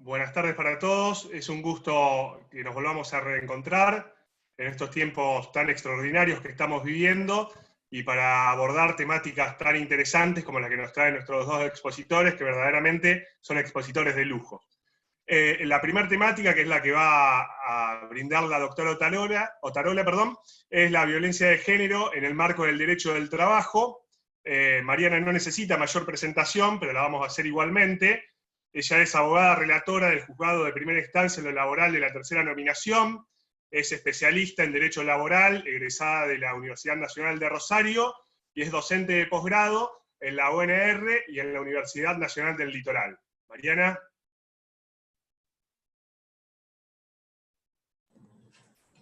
Buenas tardes para todos. Es un gusto que nos volvamos a reencontrar en estos tiempos tan extraordinarios que estamos viviendo y para abordar temáticas tan interesantes como las que nos traen nuestros dos expositores, que verdaderamente son expositores de lujo. La primera temática, que es la que va a brindar la doctora Otarola, es la violencia de género en el marco del derecho del trabajo. Mariana no necesita mayor presentación, pero la vamos a hacer igualmente. Ella es abogada relatora del Juzgado de Primera Instancia en lo Laboral de la Tercera Nominación, es especialista en Derecho Laboral, egresada de la Universidad Nacional de Rosario, y es docente de posgrado en la UNR y en la Universidad Nacional del Litoral. Mariana.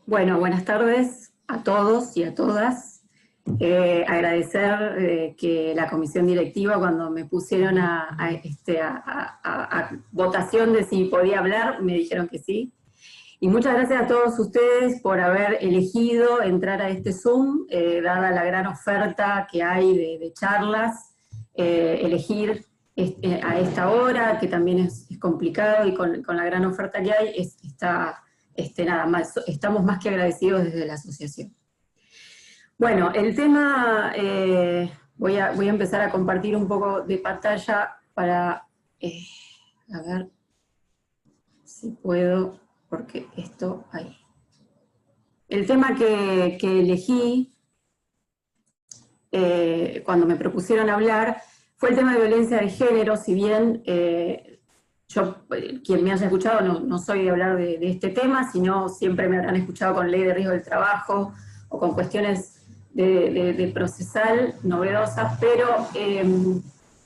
Bueno, buenas tardes a todos y a todas. Agradecer que la comisión directiva, cuando me pusieron a votación de si podía hablar, me dijeron que sí. Y muchas gracias a todos ustedes por haber elegido entrar a este Zoom, dada la gran oferta que hay de charlas, elegir a esta hora, que también es complicado, y con la gran oferta que hay, nada más, estamos más que agradecidos desde la asociación. Bueno, el tema, voy a empezar a compartir un poco de pantalla para, a ver si puedo, porque esto ahí. El tema que elegí cuando me propusieron hablar fue el tema de violencia de género. Si bien yo, quien me haya escuchado, no soy de hablar de este tema, sino siempre me habrán escuchado con ley de riesgo del trabajo o con cuestiones de procesal novedosas, pero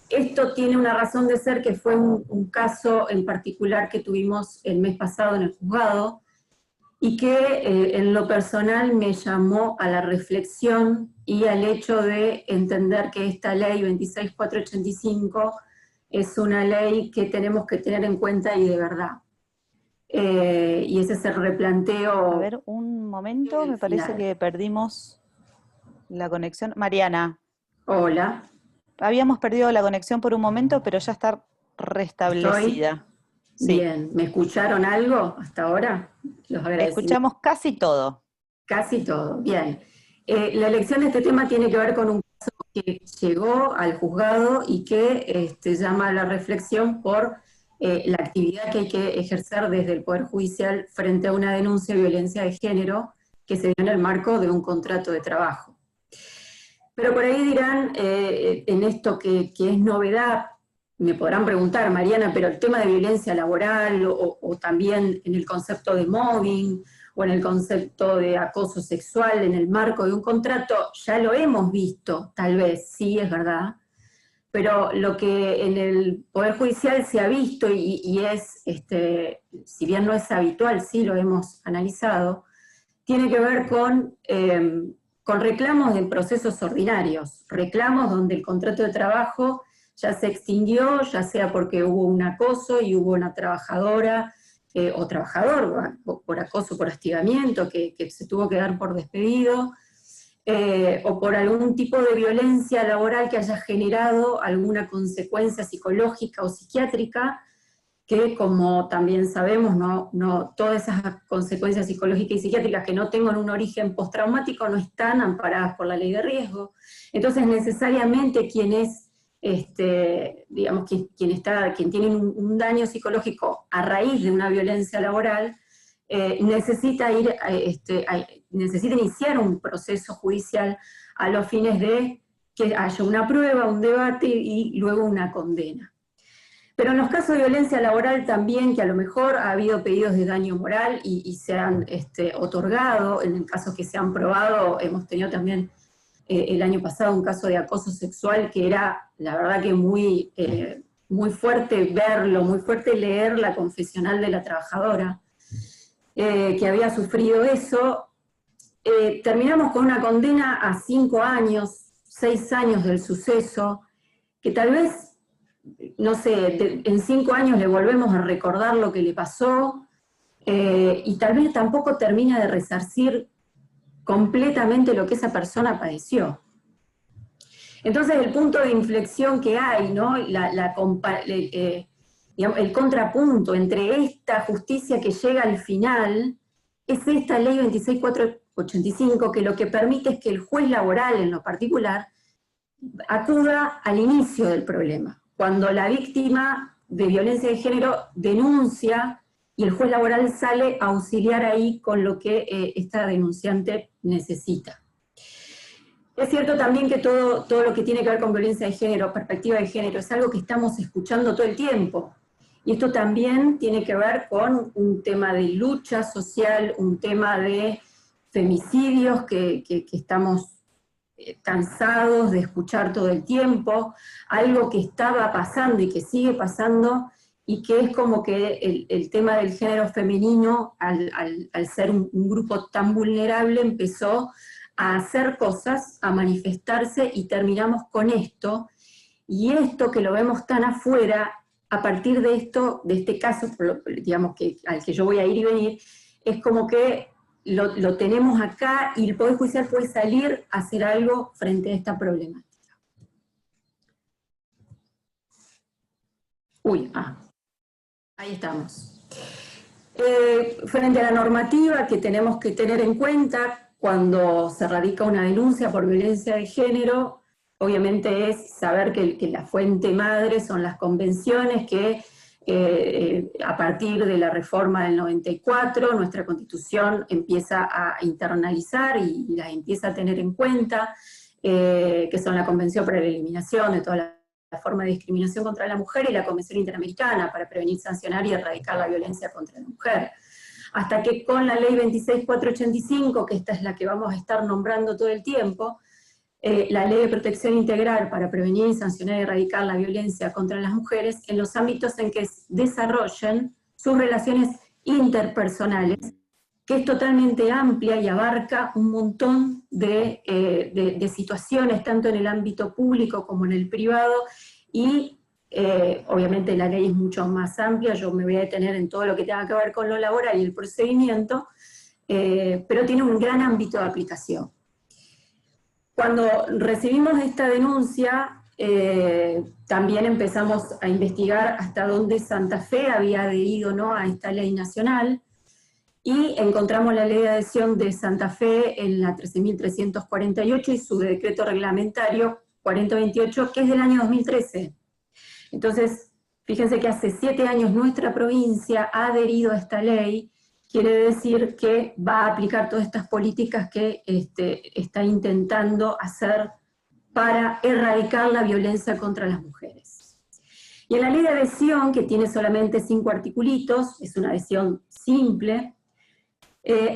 esto tiene una razón de ser, que fue un caso en particular que tuvimos el mes pasado en el juzgado, y que en lo personal me llamó a la reflexión y al hecho de entender que esta ley 26485 es una ley que tenemos que tener en cuenta y de verdad. Y ese es el replanteo. A ver, un momento, me parece que perdimos la conexión. Mariana. Hola. Habíamos perdido la conexión por un momento, pero ya está restablecida. Sí. Bien, ¿me escucharon algo hasta ahora? Los agradezco. Escuchamos casi todo. Casi todo, bien. La elección de este tema tiene que ver con un caso que llegó al juzgado y que llama a la reflexión por la actividad que hay que ejercer desde el Poder Judicial frente a una denuncia de violencia de género que se dio en el marco de un contrato de trabajo. Pero por ahí dirán, en esto que es novedad, me podrán preguntar, Mariana, pero el tema de violencia laboral o también en el concepto de mobbing o en el concepto de acoso sexual en el marco de un contrato, ya lo hemos visto, tal vez, sí, es verdad, pero lo que en el Poder Judicial se ha visto y es, si bien no es habitual, sí lo hemos analizado, tiene que ver con reclamos en procesos ordinarios, reclamos donde el contrato de trabajo ya se extinguió, ya sea porque hubo un acoso y hubo una trabajadora o trabajador por acoso, por hostigamiento, que se tuvo que dar por despedido, o por algún tipo de violencia laboral que haya generado alguna consecuencia psicológica o psiquiátrica, que como también sabemos, no todas esas consecuencias psicológicas y psiquiátricas que no tengan un origen postraumático no están amparadas por la ley de riesgo. Entonces necesariamente quien es, digamos, quien tiene un daño psicológico a raíz de una violencia laboral, necesita iniciar un proceso judicial a los fines de que haya una prueba, un debate y luego una condena. Pero en los casos de violencia laboral también, que a lo mejor ha habido pedidos de daño moral y se han otorgado, en el caso que se han probado, hemos tenido también el año pasado un caso de acoso sexual que era, la verdad que muy fuerte verlo, muy fuerte leer la confesional de la trabajadora que había sufrido eso. Terminamos con una condena a 5 años, 6 años del suceso, que tal vez, no sé, en 5 años le volvemos a recordar lo que le pasó, y tal vez tampoco termina de resarcir completamente lo que esa persona padeció. Entonces el punto de inflexión que hay, ¿no? digamos, el contrapunto entre esta justicia que llega al final, es esta ley 26485, que lo que permite es que el juez laboral, en lo particular, acuda al inicio del problema, cuando la víctima de violencia de género denuncia y el juez laboral sale a auxiliar ahí con lo que esta denunciante necesita. Es cierto también que todo lo que tiene que ver con violencia de género, perspectiva de género, es algo que estamos escuchando todo el tiempo. Y esto también tiene que ver con un tema de lucha social, un tema de femicidios que estamos cansados de escuchar todo el tiempo, algo que estaba pasando y que sigue pasando, y que es como que el tema del género femenino, al ser un grupo tan vulnerable, empezó a hacer cosas, a manifestarse, y terminamos con esto, y esto que lo vemos tan afuera, a partir de esto, de este caso, digamos al que yo voy a ir y venir, es como que lo tenemos acá, y el Poder Judicial puede salir a hacer algo frente a esta problemática. Ahí estamos. Frente a la normativa que tenemos que tener en cuenta cuando se radica una denuncia por violencia de género, obviamente es saber que la fuente madre son las convenciones que a partir de la reforma del 94, nuestra Constitución empieza a internalizar y las empieza a tener en cuenta, que son la Convención para la Eliminación de toda la forma de discriminación contra la mujer y la Convención Interamericana para prevenir, sancionar y erradicar la violencia contra la mujer. Hasta que con la Ley 26485, que esta es la que vamos a estar nombrando todo el tiempo, la Ley de Protección Integral para prevenir, sancionar y erradicar la violencia contra las mujeres, en los ámbitos en que desarrollen sus relaciones interpersonales, que es totalmente amplia y abarca un montón de situaciones, tanto en el ámbito público como en el privado, y obviamente la ley es mucho más amplia. Yo me voy a detener en todo lo que tenga que ver con lo laboral y el procedimiento, pero tiene un gran ámbito de aplicación. Cuando recibimos esta denuncia, también empezamos a investigar hasta dónde Santa Fe había adherido, ¿no?, a esta ley nacional, y encontramos la ley de adhesión de Santa Fe en la 13.348 y su decreto reglamentario 4028, que es del año 2013. Entonces, fíjense que hace 7 años nuestra provincia ha adherido a esta ley. Quiere decir que va a aplicar todas estas políticas que está intentando hacer para erradicar la violencia contra las mujeres. Y en la ley de adhesión, que tiene solamente 5 articulitos, es una adhesión simple,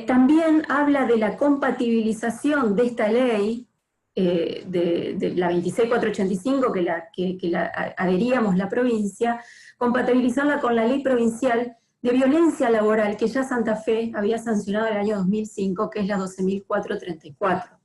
también habla de la compatibilización de esta ley, de la 26485, que la adheríamos la provincia, compatibilizarla con la ley provincial de violencia laboral, que ya Santa Fe había sancionado en el año 2005, que es la 12.434.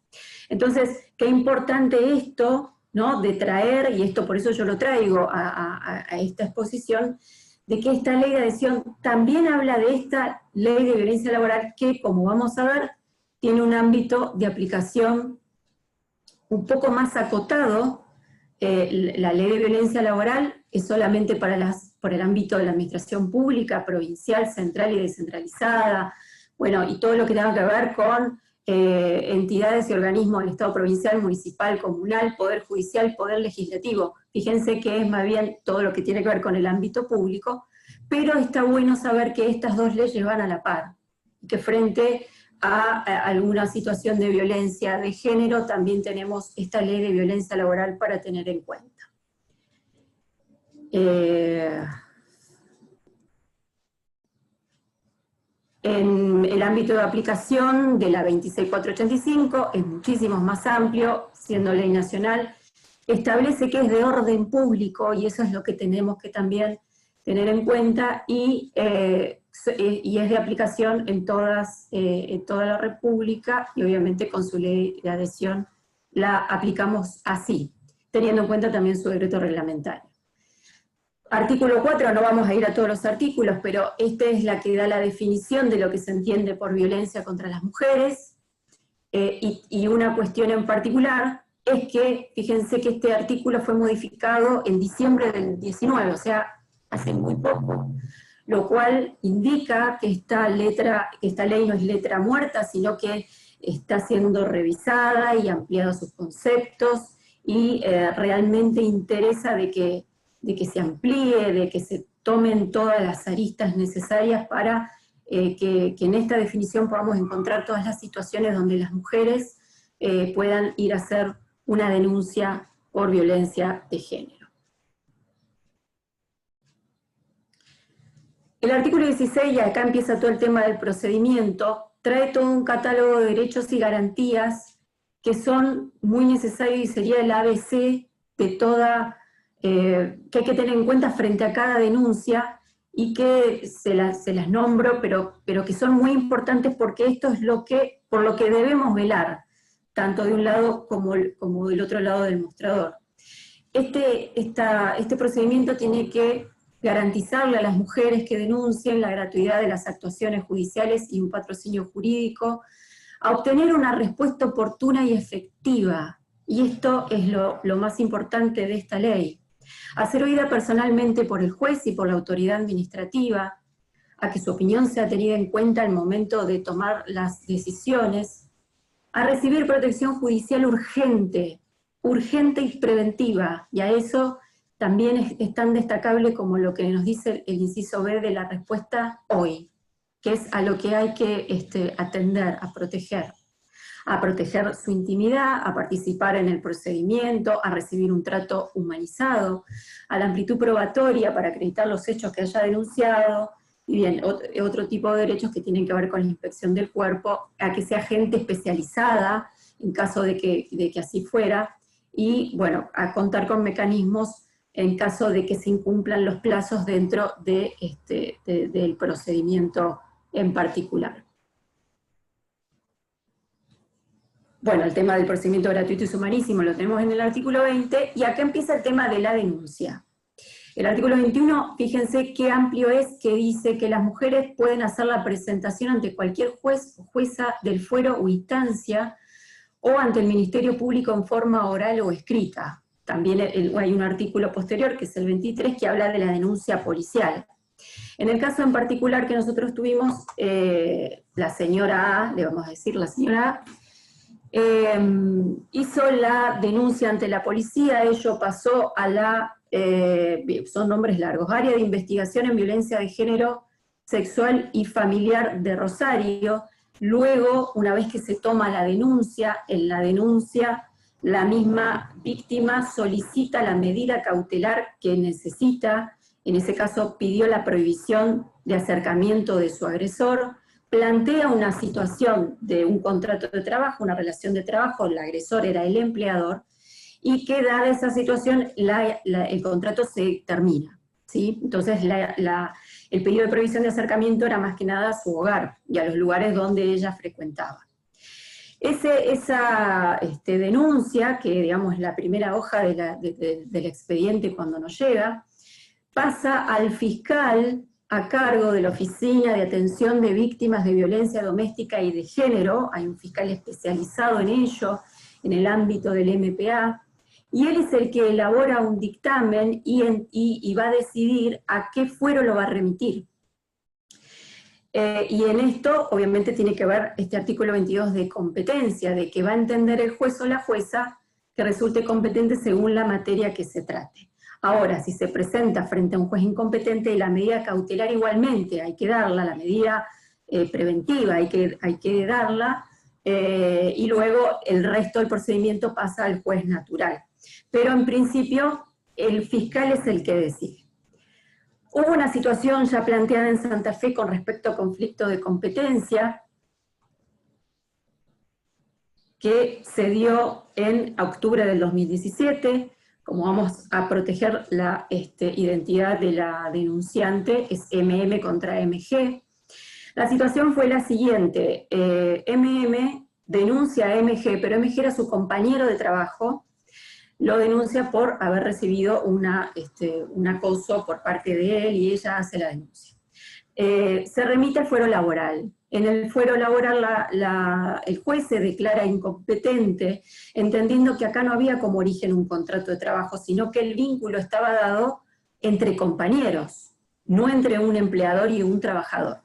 Entonces, qué importante esto, ¿no?, de traer, y esto por eso yo lo traigo a esta exposición, de que esta ley de adhesión también habla de esta ley de violencia laboral, que, como vamos a ver, tiene un ámbito de aplicación un poco más acotado. La ley de violencia laboral es solamente por el ámbito de la administración pública, provincial, central y descentralizada, bueno, y todo lo que tenga que ver con entidades y organismos del Estado provincial, municipal, comunal, poder judicial, poder legislativo. Fíjense que es más bien todo lo que tiene que ver con el ámbito público, pero está bueno saber que estas dos leyes van a la par, que frente a alguna situación de violencia de género también tenemos esta ley de violencia laboral para tener en cuenta. En el ámbito de aplicación de la 26485 es muchísimo más amplio, siendo ley nacional, establece que es de orden público, y eso es lo que tenemos que también tener en cuenta, y es de aplicación en toda la República, y obviamente con su ley de adhesión la aplicamos así, teniendo en cuenta también su decreto reglamentario. Artículo 4, no vamos a ir a todos los artículos, pero esta es la que da la definición de lo que se entiende por violencia contra las mujeres, y una cuestión en particular es que, fíjense que este artículo fue modificado en diciembre del 19, o sea, hace muy poco, lo cual indica que esta ley no es letra muerta, sino que está siendo revisada y ampliados sus conceptos, y realmente interesa de que se amplíe, de que se tomen todas las aristas necesarias para que en esta definición podamos encontrar todas las situaciones donde las mujeres puedan ir a hacer una denuncia por violencia de género. El artículo 16, y acá empieza todo el tema del procedimiento, trae todo un catálogo de derechos y garantías que son muy necesarios y sería el ABC de toda, que hay que tener en cuenta frente a cada denuncia, y que se las nombro, pero que son muy importantes porque esto es por lo que debemos velar, tanto de un lado como del otro lado del mostrador. Este procedimiento tiene que garantizarle a las mujeres que denuncien la gratuidad de las actuaciones judiciales y un patrocinio jurídico, a obtener una respuesta oportuna y efectiva, y esto es lo más importante de esta ley. A ser oída personalmente por el juez y por la autoridad administrativa, a que su opinión sea tenida en cuenta al momento de tomar las decisiones, a recibir protección judicial urgente y preventiva, y a eso también es tan destacable como lo que nos dice el inciso B de la respuesta hoy, que es a lo que hay que atender, a proteger su intimidad, a participar en el procedimiento, a recibir un trato humanizado, a la amplitud probatoria para acreditar los hechos que haya denunciado, y bien, otro tipo de derechos que tienen que ver con la inspección del cuerpo, a que sea gente especializada, en caso de que así fuera, y bueno, a contar con mecanismos en caso de que se incumplan los plazos dentro del procedimiento en particular. Bueno, el tema del procedimiento gratuito y sumarísimo lo tenemos en el artículo 20, y acá empieza el tema de la denuncia. El artículo 21, fíjense qué amplio es, que dice que las mujeres pueden hacer la presentación ante cualquier juez o jueza del fuero o instancia, o ante el Ministerio Público en forma oral o escrita. También hay un artículo posterior, que es el 23, que habla de la denuncia policial. En el caso en particular que nosotros tuvimos, la señora A, le vamos a decir la señora A, hizo la denuncia ante la policía, ello pasó a la, son nombres largos, Área de Investigación en Violencia de Género, Sexual y Familiar de Rosario. Luego, una vez que se toma la denuncia, en la denuncia la misma víctima solicita la medida cautelar que necesita, en ese caso pidió la prohibición de acercamiento de su agresor, plantea una situación de un contrato de trabajo, una relación de trabajo, el agresor era el empleador, y que dada esa situación el contrato se termina, ¿sí? Entonces el pedido de prohibición de acercamiento era más que nada a su hogar y a los lugares donde ella frecuentaba. Esa denuncia, que digamos es la primera hoja del expediente cuando nos llega, pasa al fiscal a cargo de la Oficina de Atención de Víctimas de Violencia Doméstica y de Género, hay un fiscal especializado en ello, en el ámbito del MPA, y él es el que elabora un dictamen y va a decidir a qué fuero lo va a remitir. Y en esto, obviamente, tiene que ver este artículo 22 de competencia, de que va a entender el juez o la jueza que resulte competente según la materia que se trate. Ahora, si se presenta frente a un juez incompetente, la medida cautelar igualmente hay que darla, la medida preventiva hay que darla, y luego el resto del procedimiento pasa al juez natural. Pero en principio, el fiscal es el que decide. Hubo una situación ya planteada en Santa Fe con respecto a conflicto de competencia, que se dio en octubre del 2017, como vamos a proteger la identidad de la denunciante, es MM contra MG. La situación fue la siguiente, MM denuncia a MG, pero MG era su compañero de trabajo, lo denuncia por haber recibido un acoso por parte de él, y ella hace la denuncia. Se remite al fuero laboral. En el fuero laboral el juez se declara incompetente, entendiendo que acá no había como origen un contrato de trabajo, sino que el vínculo estaba dado entre compañeros, no entre un empleador y un trabajador.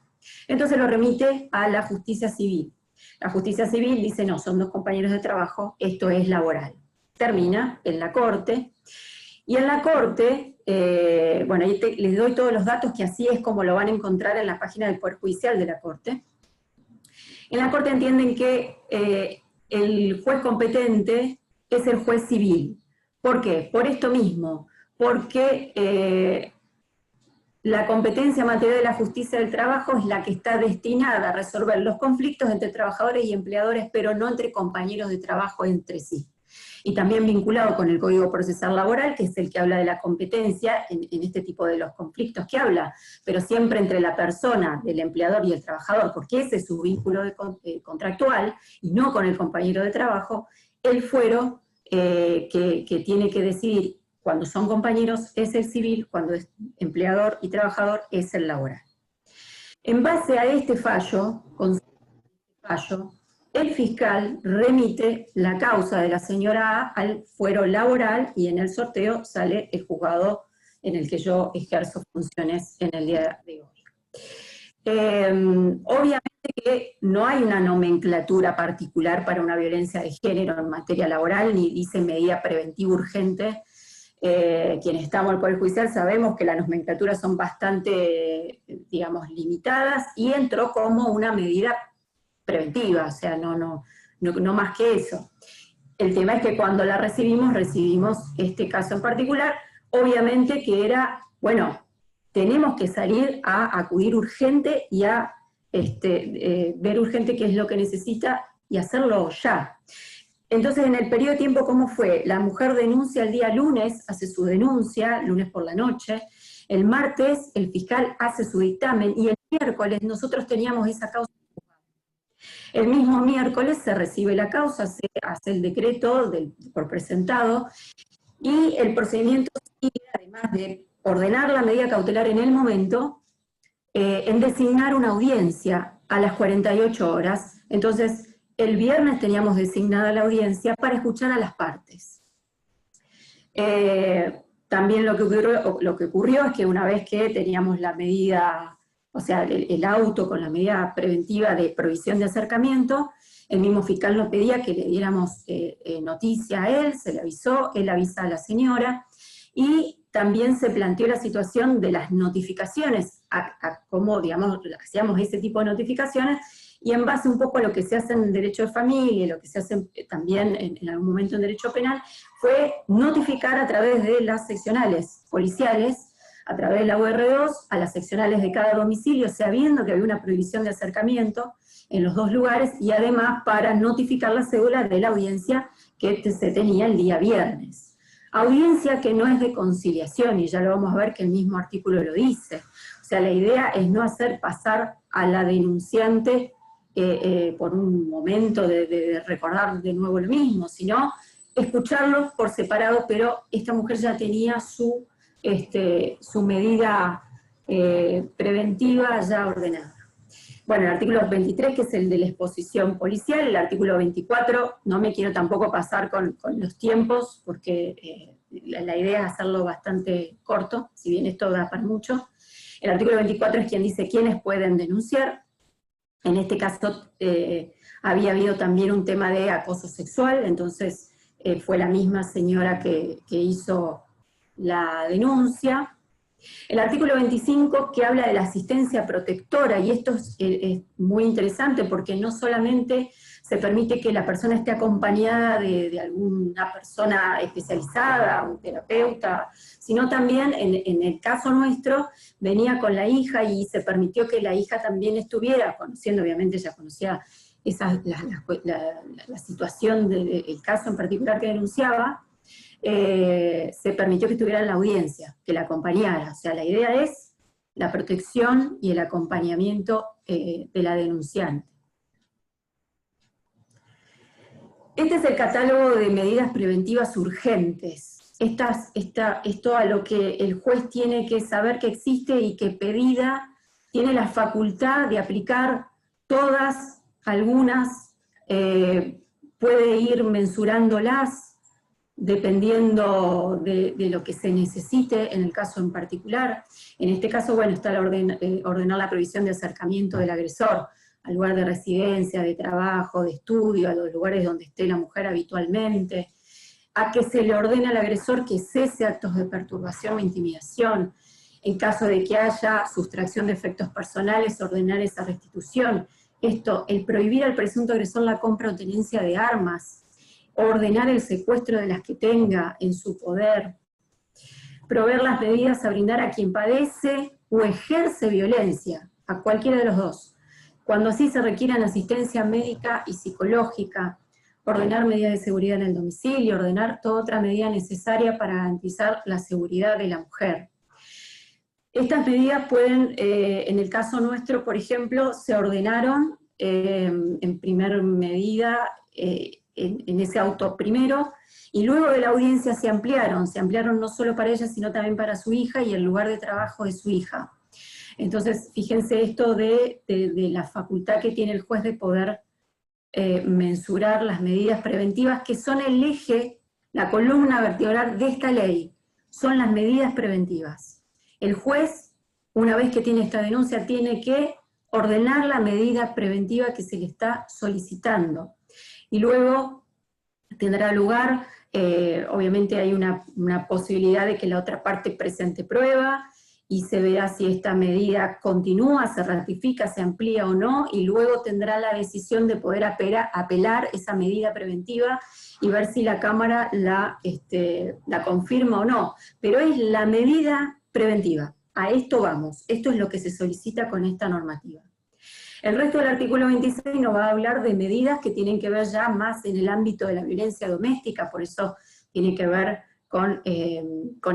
Entonces lo remite a la justicia civil. La justicia civil dice, no, son dos compañeros de trabajo, esto es laboral. Termina en la Corte, y en la Corte, bueno, ahí les doy todos los datos, que así es como lo van a encontrar en la página del Poder Judicial de la Corte. En la Corte entienden que el juez competente es el juez civil. ¿Por qué? Por esto mismo, porque la competencia en materia de la justicia del trabajo es la que está destinada a resolver los conflictos entre trabajadores y empleadores, pero no entre compañeros de trabajo entre sí. Y también vinculado con el Código Procesal Laboral, que es el que habla de la competencia en este tipo de los conflictos que habla, pero siempre entre la persona, del empleador y el trabajador, porque ese es su vínculo contractual, y no con el compañero de trabajo. El fuero que tiene que decidir cuando son compañeros es el civil, cuando es empleador y trabajador es el laboral. En base a este fallo, el fiscal remite la causa de la señora A al fuero laboral, y en el sorteo sale el juzgado en el que yo ejerzo funciones en el día de hoy. Obviamente que no hay una nomenclatura particular para una violencia de género en materia laboral, ni dice medida preventiva urgente. Quienes estamos en el Poder Judicial sabemos que las nomenclaturas son bastante, digamos, limitadas, y entró como una medida preventiva, o sea, no más que eso. El tema es que cuando la recibimos este caso en particular, obviamente que era, bueno, tenemos que salir a acudir urgente y a ver urgente qué es lo que necesita y hacerlo ya. Entonces, en el periodo de tiempo, ¿cómo fue? La mujer denuncia el día lunes, hace su denuncia, lunes por la noche. El martes, el fiscal hace su dictamen, y el miércoles nosotros teníamos esa causa. El mismo miércoles se recibe la causa, se hace el decreto por presentado, y el procedimiento sigue, además de ordenar la medida cautelar en el momento, en designar una audiencia a las 48 horas. Entonces, el viernes teníamos designada la audiencia para escuchar a las partes. También lo que ocurrió es que una vez que teníamos la medida, o sea, el auto con la medida preventiva de prohibición de acercamiento, el mismo fiscal nos pedía que le diéramos noticia a él, se le avisó, él avisa a la señora, y también se planteó la situación de las notificaciones, a cómo, digamos, hacíamos ese tipo de notificaciones, y en base un poco a lo que se hace en derecho de familia, y lo que se hace también en algún momento en derecho penal, fue notificar a través de las seccionales policiales, a través de la UR2, a las seccionales de cada domicilio, sabiendo que había una prohibición de acercamiento en los dos lugares, y además para notificar la cédula de la audiencia que se tenía el día viernes. Audiencia que no es de conciliación, y ya lo vamos a ver que el mismo artículo lo dice. O sea, la idea es no hacer pasar a la denunciante por un momento de recordar de nuevo lo mismo, sino escucharlo por separado, pero esta mujer ya tenía su medida preventiva ya ordenada. Bueno, el artículo 23, que es el de la exposición policial, el artículo 24, no me quiero tampoco pasar con los tiempos, porque la idea es hacerlo bastante corto, si bien esto da para mucho. El artículo 24 es quien dice quiénes pueden denunciar. En este caso había habido también un tema de acoso sexual, entonces fue la misma señora que hizo la denuncia. El artículo 25, que habla de la asistencia protectora, y esto es muy interesante porque no solamente se permite que la persona esté acompañada de alguna persona especializada, un terapeuta, sino también, en el caso nuestro, venía con la hija y se permitió que la hija también estuviera, conociendo, obviamente ella conocía la situación del caso en particular que denunciaba, se permitió que estuviera en la audiencia, que la acompañara. O sea, la idea es la protección y el acompañamiento de la denunciante. Este es el catálogo de medidas preventivas urgentes. Esto a lo que el juez tiene que saber que existe y que pedida tiene la facultad de aplicar todas, algunas, puede ir mensurándolas. dependiendo de lo que se necesite en el caso en particular. En este caso, bueno, está ordenar la prohibición de acercamiento del agresor al lugar de residencia, de trabajo, de estudio, a los lugares donde esté la mujer habitualmente, a que se le ordene al agresor que cese actos de perturbación o intimidación. En caso de que haya sustracción de efectos personales, ordenar esa restitución. Esto, el prohibir al presunto agresor la compra o tenencia de armas, ordenar el secuestro de las que tenga en su poder, proveer las medidas a brindar a quien padece o ejerce violencia, a cualquiera de los dos, cuando así se requieran asistencia médica y psicológica, ordenar medidas de seguridad en el domicilio, ordenar toda otra medida necesaria para garantizar la seguridad de la mujer. Estas medidas pueden, en el caso nuestro, por ejemplo, se ordenaron en primer medida en ese auto primero, y luego de la audiencia se ampliaron no solo para ella, sino también para su hija y el lugar de trabajo de su hija. Entonces, fíjense esto de la facultad que tiene el juez de poder mensurar las medidas preventivas, que son el eje, la columna vertebral de esta ley, son las medidas preventivas. El juez, una vez que tiene esta denuncia, tiene que ordenar la medida preventiva que se le está solicitando. Y luego tendrá lugar, obviamente hay una posibilidad de que la otra parte presente prueba, y se verá si esta medida continúa, se ratifica, se amplía o no, y luego tendrá la decisión de poder apelar esa medida preventiva y ver si la Cámara la confirma o no. Pero es la medida preventiva. A esto vamos. Esto es lo que se solicita con esta normativa. El resto del artículo 26 nos va a hablar de medidas que tienen que ver ya más en el ámbito de la violencia doméstica, por eso tiene que ver con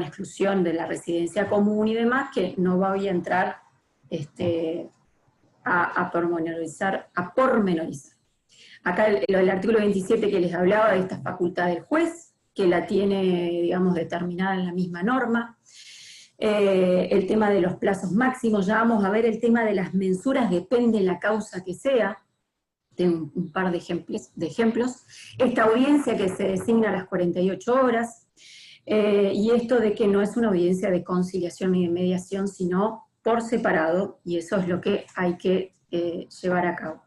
exclusión de la residencia común y demás, que no voy a entrar a pormenorizar. Acá el artículo 27 que les hablaba de esta facultad del juez, que la tiene, digamos, determinada en la misma norma. El tema de los plazos máximos, ya vamos a ver el tema de las mensuras, depende de la causa que sea. Tengo un par de ejemplos. Esta audiencia que se designa a las 48 horas, y esto de que no es una audiencia de conciliación ni de mediación, sino por separado, y eso es lo que hay que llevar a cabo.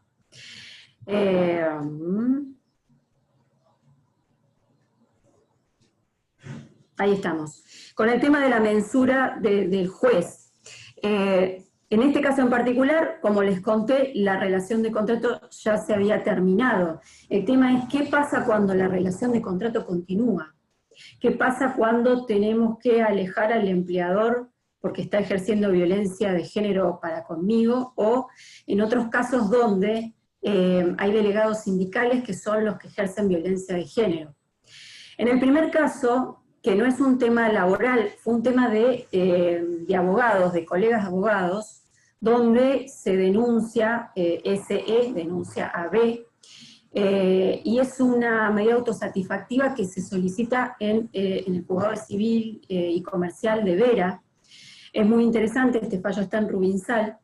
Ahí estamos. Con el tema de la mensura del juez. En este caso en particular, como les conté, la relación de contrato ya se había terminado. El tema es qué pasa cuando la relación de contrato continúa. ¿Qué pasa cuando tenemos que alejar al empleador porque está ejerciendo violencia de género para conmigo, o en otros casos donde hay delegados sindicales que son los que ejercen violencia de género? En el primer caso, que no es un tema laboral, fue un tema de abogados, de colegas abogados, donde se denuncia, SE denuncia a B, y es una medida autosatisfactiva que se solicita en el juzgado civil y comercial de Vera. Es muy interesante, este fallo está en Rubinsal,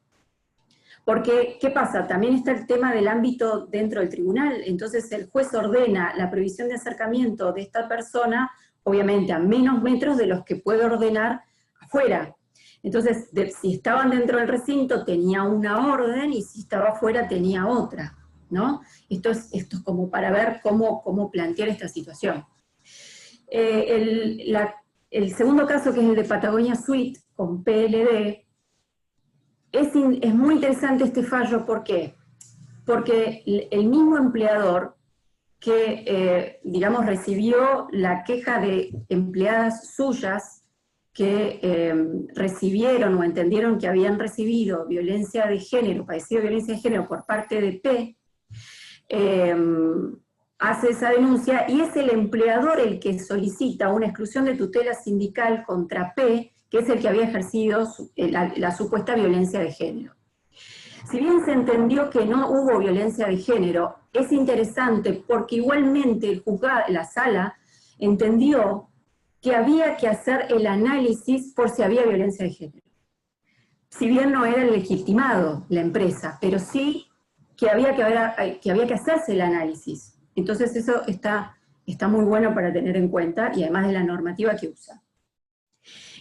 porque, ¿qué pasa? También está el tema del ámbito dentro del tribunal, entonces el juez ordena la prohibición de acercamiento de esta persona, obviamente a menos metros de los que puede ordenar afuera. Entonces, si estaban dentro del recinto tenía una orden, y si estaba afuera tenía otra, ¿no? Esto es como para ver cómo plantear esta situación. El segundo caso, que es el de Patagonia Suite, con PLD, es muy interesante este fallo. ¿Por qué? Porque el mismo empleador que, digamos, recibió la queja de empleadas suyas que recibieron o entendieron que habían recibido violencia de género, padecido violencia de género por parte de P, hace esa denuncia, y es el empleador el que solicita una exclusión de tutela sindical contra P, que es el que había ejercido la supuesta violencia de género. Si bien se entendió que no hubo violencia de género, es interesante porque igualmente el juzgado, la sala, entendió que había que hacer el análisis por si había violencia de género. Si bien no era legitimado la empresa, pero sí que había que hacerse el análisis. Entonces eso está está muy bueno para tener en cuenta, y además de la normativa que usa.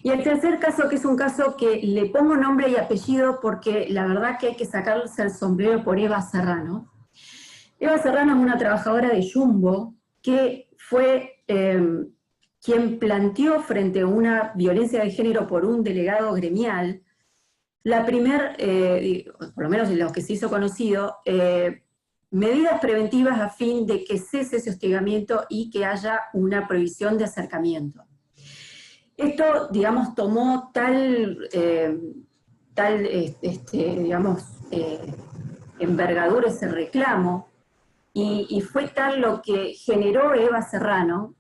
Y el tercer caso, que es un caso que le pongo nombre y apellido porque la verdad que hay que sacarse el sombrero por Eva Serrano. Eva Serrano es una trabajadora de Jumbo que fue quien planteó frente a una violencia de género por un delegado gremial, la primer, por lo menos en lo que se hizo conocido, medidas preventivas a fin de que cese ese hostigamiento y que haya una prohibición de acercamiento. Esto, digamos, tomó digamos, envergadura ese reclamo, y fue tal lo que generó Eva Serrano.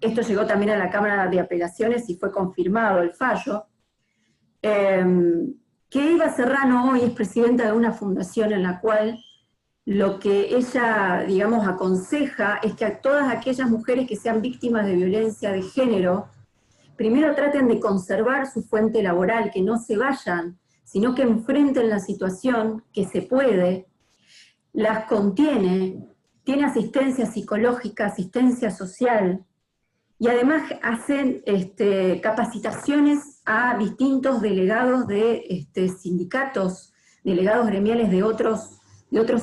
Esto llegó también a la Cámara de Apelaciones y fue confirmado el fallo, que Eva Serrano hoy es presidenta de una fundación en la cual lo que ella, digamos, aconseja es que a todas aquellas mujeres que sean víctimas de violencia de género, primero traten de conservar su fuente laboral, que no se vayan, sino que enfrenten la situación, que se puede, las contiene, tiene asistencia psicológica, asistencia social, y además hacen capacitaciones a distintos delegados de sindicatos, delegados gremiales de otros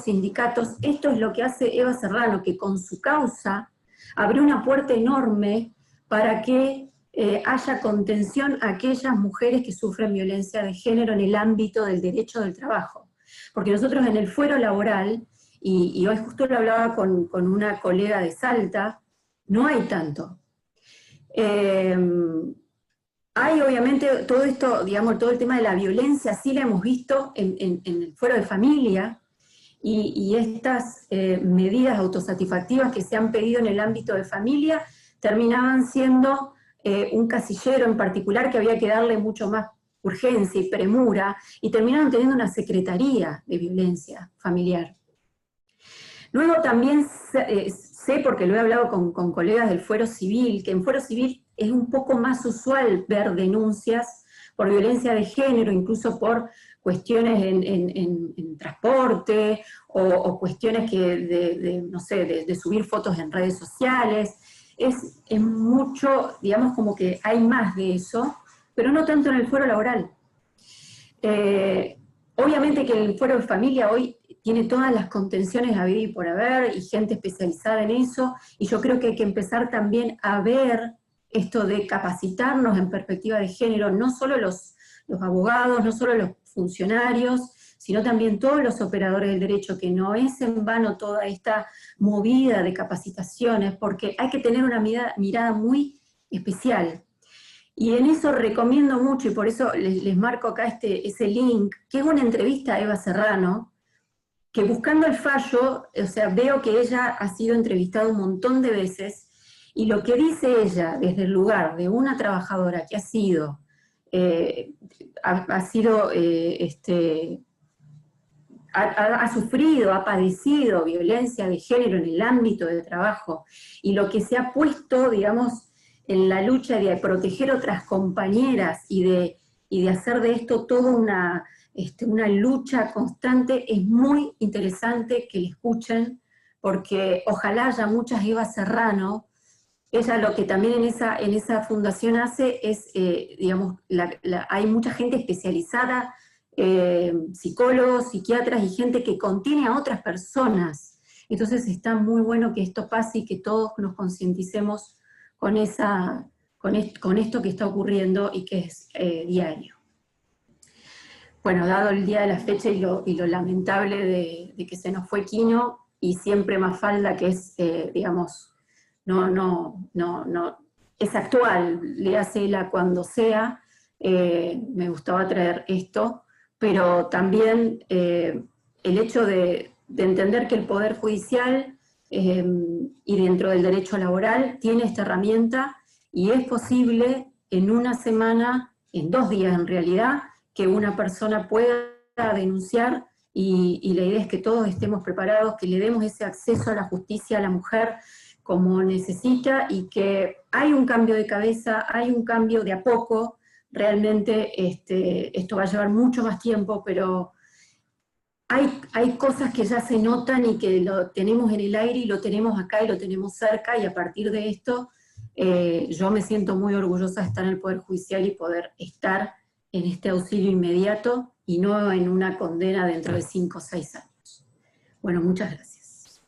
sindicatos. Esto es lo que hace Eva Serrano, que con su causa abrió una puerta enorme para que haya contención a aquellas mujeres que sufren violencia de género en el ámbito del derecho del trabajo. Porque nosotros en el fuero laboral, y hoy justo lo hablaba con una colega de Salta, no hay tanto. Hay obviamente todo esto, digamos, todo el tema de la violencia, sí la hemos visto en el fuero de familia, y estas medidas autosatisfactivas que se han pedido en el ámbito de familia terminaban siendo un casillero en particular que había que darle mucho más urgencia y premura, y terminaron teniendo una secretaría de violencia familiar. Luego también sé, porque lo he hablado con colegas del fuero civil, que en fuero civil es un poco más usual ver denuncias por violencia de género, incluso por cuestiones en transporte, o cuestiones no sé, de subir fotos en redes sociales. Es mucho, digamos, como que hay más de eso, pero no tanto en el fuero laboral. Obviamente que el fuero de familia hoy tiene todas las contenciones a vivir y por haber, y gente especializada en eso, y yo creo que hay que empezar también a ver esto de capacitarnos en perspectiva de género, no solo los abogados, no solo los funcionarios, sino también todos los operadores del derecho, que no es en vano toda esta movida de capacitaciones, porque hay que tener una mirada muy especial. Y en eso recomiendo mucho, y por eso les marco acá ese link, que es una entrevista a Eva Serrano, que buscando el fallo, o sea, veo que ella ha sido entrevistada un montón de veces, y lo que dice ella desde el lugar de una trabajadora que ha sufrido, ha padecido violencia de género en el ámbito del trabajo, y lo que se ha puesto, digamos, en la lucha de proteger otras compañeras y de hacer de esto toda una lucha constante, es muy interesante que la escuchen, porque ojalá haya muchas Eva Serrano. Ella lo que también en esa fundación hace es, digamos, hay mucha gente especializada, psicólogos, psiquiatras y gente que contiene a otras personas. Entonces está muy bueno que esto pase y que todos nos concienticemos con esto que está ocurriendo y que es diario. Bueno, dado el día de la fecha y lo lamentable de que se nos fue Quino, y siempre Mafalda, que es, digamos, no, es actual, léasela cuando sea, me gustaba traer esto, pero también el hecho de entender que el Poder Judicial y dentro del derecho laboral tiene esta herramienta, y es posible en una semana, en 2 días en realidad, que una persona pueda denunciar, y la idea es que todos estemos preparados, que le demos ese acceso a la justicia a la mujer como necesita, y que hay un cambio de cabeza, hay un cambio de a poco. Realmente esto va a llevar mucho más tiempo, pero hay cosas que ya se notan y que lo tenemos en el aire y lo tenemos acá y lo tenemos cerca, y a partir de esto yo me siento muy orgullosa de estar en el Poder Judicial y poder estar en este auxilio inmediato y no en una condena dentro de 5 o 6 años. Bueno, muchas gracias.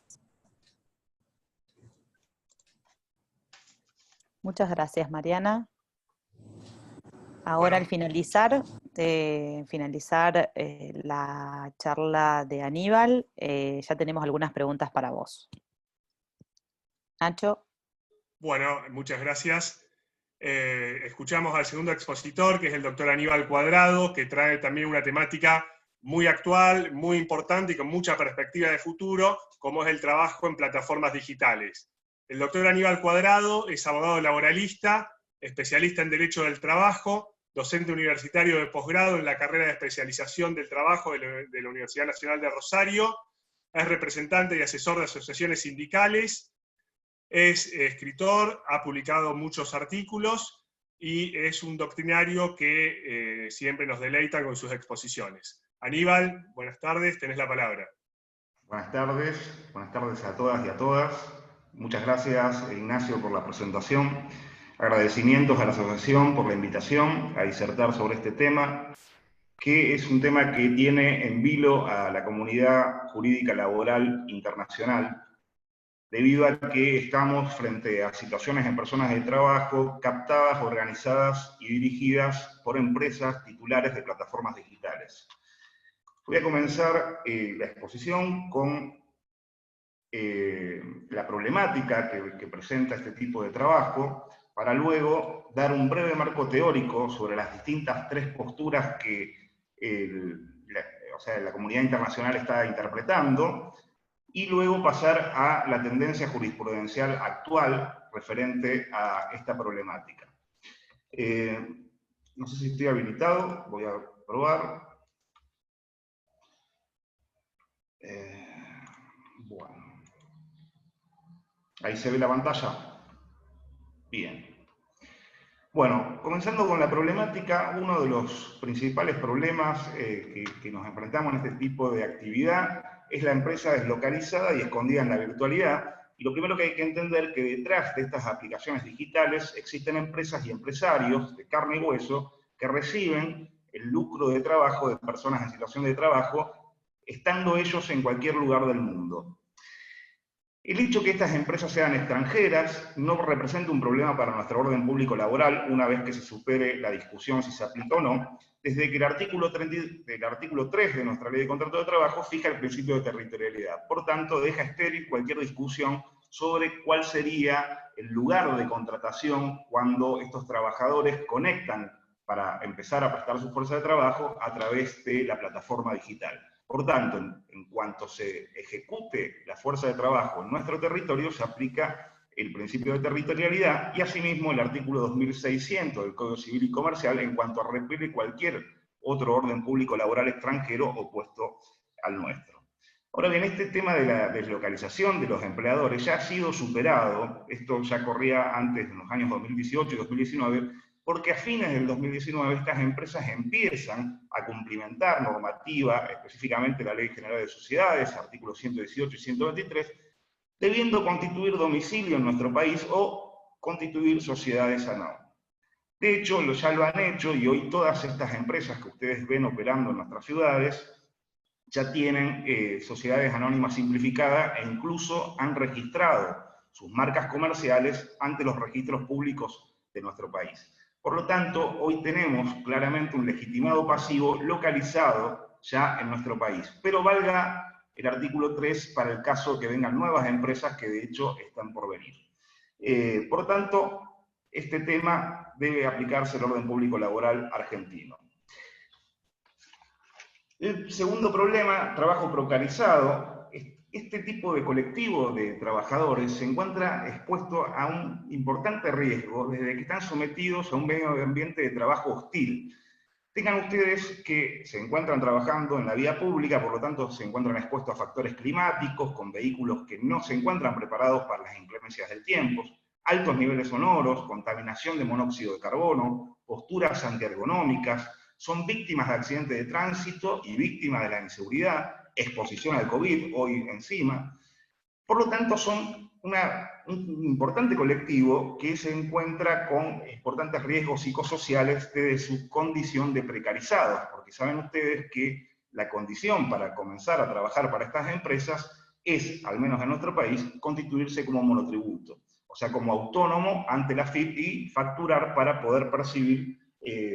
Muchas gracias, Mariana. Ahora, al finalizar la charla de Aníbal, ya tenemos algunas preguntas para vos. Nacho. Bueno, muchas gracias. Escuchamos al segundo expositor, que es el doctor Aníbal Cuadrado, que trae también una temática muy actual, muy importante y con mucha perspectiva de futuro, como es el trabajo en plataformas digitales. El doctor Aníbal Cuadrado es abogado laboralista, especialista en Derecho del Trabajo, docente universitario de posgrado en la carrera de especialización del trabajo de la Universidad Nacional de Rosario, es representante y asesor de asociaciones sindicales, es escritor, ha publicado muchos artículos y es un doctrinario que siempre nos deleita con sus exposiciones. Aníbal, buenas tardes, tenés la palabra. Buenas tardes a todas y a todas. Muchas gracias, Ignacio, por la presentación. Agradecimientos a la asociación por la invitación a disertar sobre este tema, que es un tema que tiene en vilo a la comunidad jurídica laboral internacional, debido a que estamos frente a situaciones en personas de trabajo captadas, organizadas y dirigidas por empresas titulares de plataformas digitales. Voy a comenzar la exposición con la problemática que presenta este tipo de trabajo, para luego dar un breve marco teórico sobre las distintas 3 posturas que la comunidad internacional está interpretando, y luego pasar a la tendencia jurisprudencial actual referente a esta problemática. No sé si estoy habilitado, voy a probar. Bueno. Ahí se ve la pantalla. Bien. Bueno, comenzando con la problemática, uno de los principales problemas que nos enfrentamos en este tipo de actividad es la empresa deslocalizada y escondida en la virtualidad. Y lo primero que hay que entender es que detrás de estas aplicaciones digitales existen empresas y empresarios de carne y hueso que reciben el lucro de trabajo de personas en situación de trabajo, estando ellos en cualquier lugar del mundo. El hecho que estas empresas sean extranjeras no representa un problema para nuestro orden público laboral, una vez que se supere la discusión si se aplica o no, desde que el artículo 3 de nuestra Ley de Contrato de Trabajo fija el principio de territorialidad. Por tanto, deja estéril cualquier discusión sobre cuál sería el lugar de contratación cuando estos trabajadores conectan para empezar a prestar su fuerza de trabajo a través de la plataforma digital. Por tanto, en cuanto se ejecute la fuerza de trabajo en nuestro territorio, se aplica el principio de territorialidad y asimismo el artículo 2600 del Código Civil y Comercial en cuanto a repeler cualquier otro orden público laboral extranjero opuesto al nuestro. Ahora bien, este tema de la deslocalización de los empleadores ya ha sido superado. Esto ya corría antes, en los años 2018 y 2019, porque a fines del 2019 estas empresas empiezan a cumplimentar normativa, específicamente la Ley General de Sociedades, artículos 118 y 123, debiendo constituir domicilio en nuestro país o constituir sociedades anónimas. De hecho, ya lo han hecho, y hoy todas estas empresas que ustedes ven operando en nuestras ciudades ya tienen sociedades anónimas simplificadas e incluso han registrado sus marcas comerciales ante los registros públicos de nuestro país. Por lo tanto, hoy tenemos claramente un legitimado pasivo localizado ya en nuestro país. Pero valga el artículo 3 para el caso que vengan nuevas empresas que de hecho están por venir. Por tanto, este tema debe aplicarse al orden público laboral argentino. El segundo problema, trabajo precarizado. Este tipo de colectivo de trabajadores se encuentra expuesto a un importante riesgo desde que están sometidos a un medio ambiente de trabajo hostil. Tengan ustedes que se encuentran trabajando en la vía pública, por lo tanto se encuentran expuestos a factores climáticos, con vehículos que no se encuentran preparados para las inclemencias del tiempo, altos niveles sonoros, contaminación de monóxido de carbono, posturas antiergonómicas, son víctimas de accidentes de tránsito y víctimas de la inseguridad, exposición al COVID, hoy encima. Por lo tanto, son un importante colectivo que se encuentra con importantes riesgos psicosociales desde su condición de precarizados, porque saben ustedes que la condición para comenzar a trabajar para estas empresas es, al menos en nuestro país, constituirse como monotributo, o sea, como autónomo ante la AFIP y facturar para poder percibir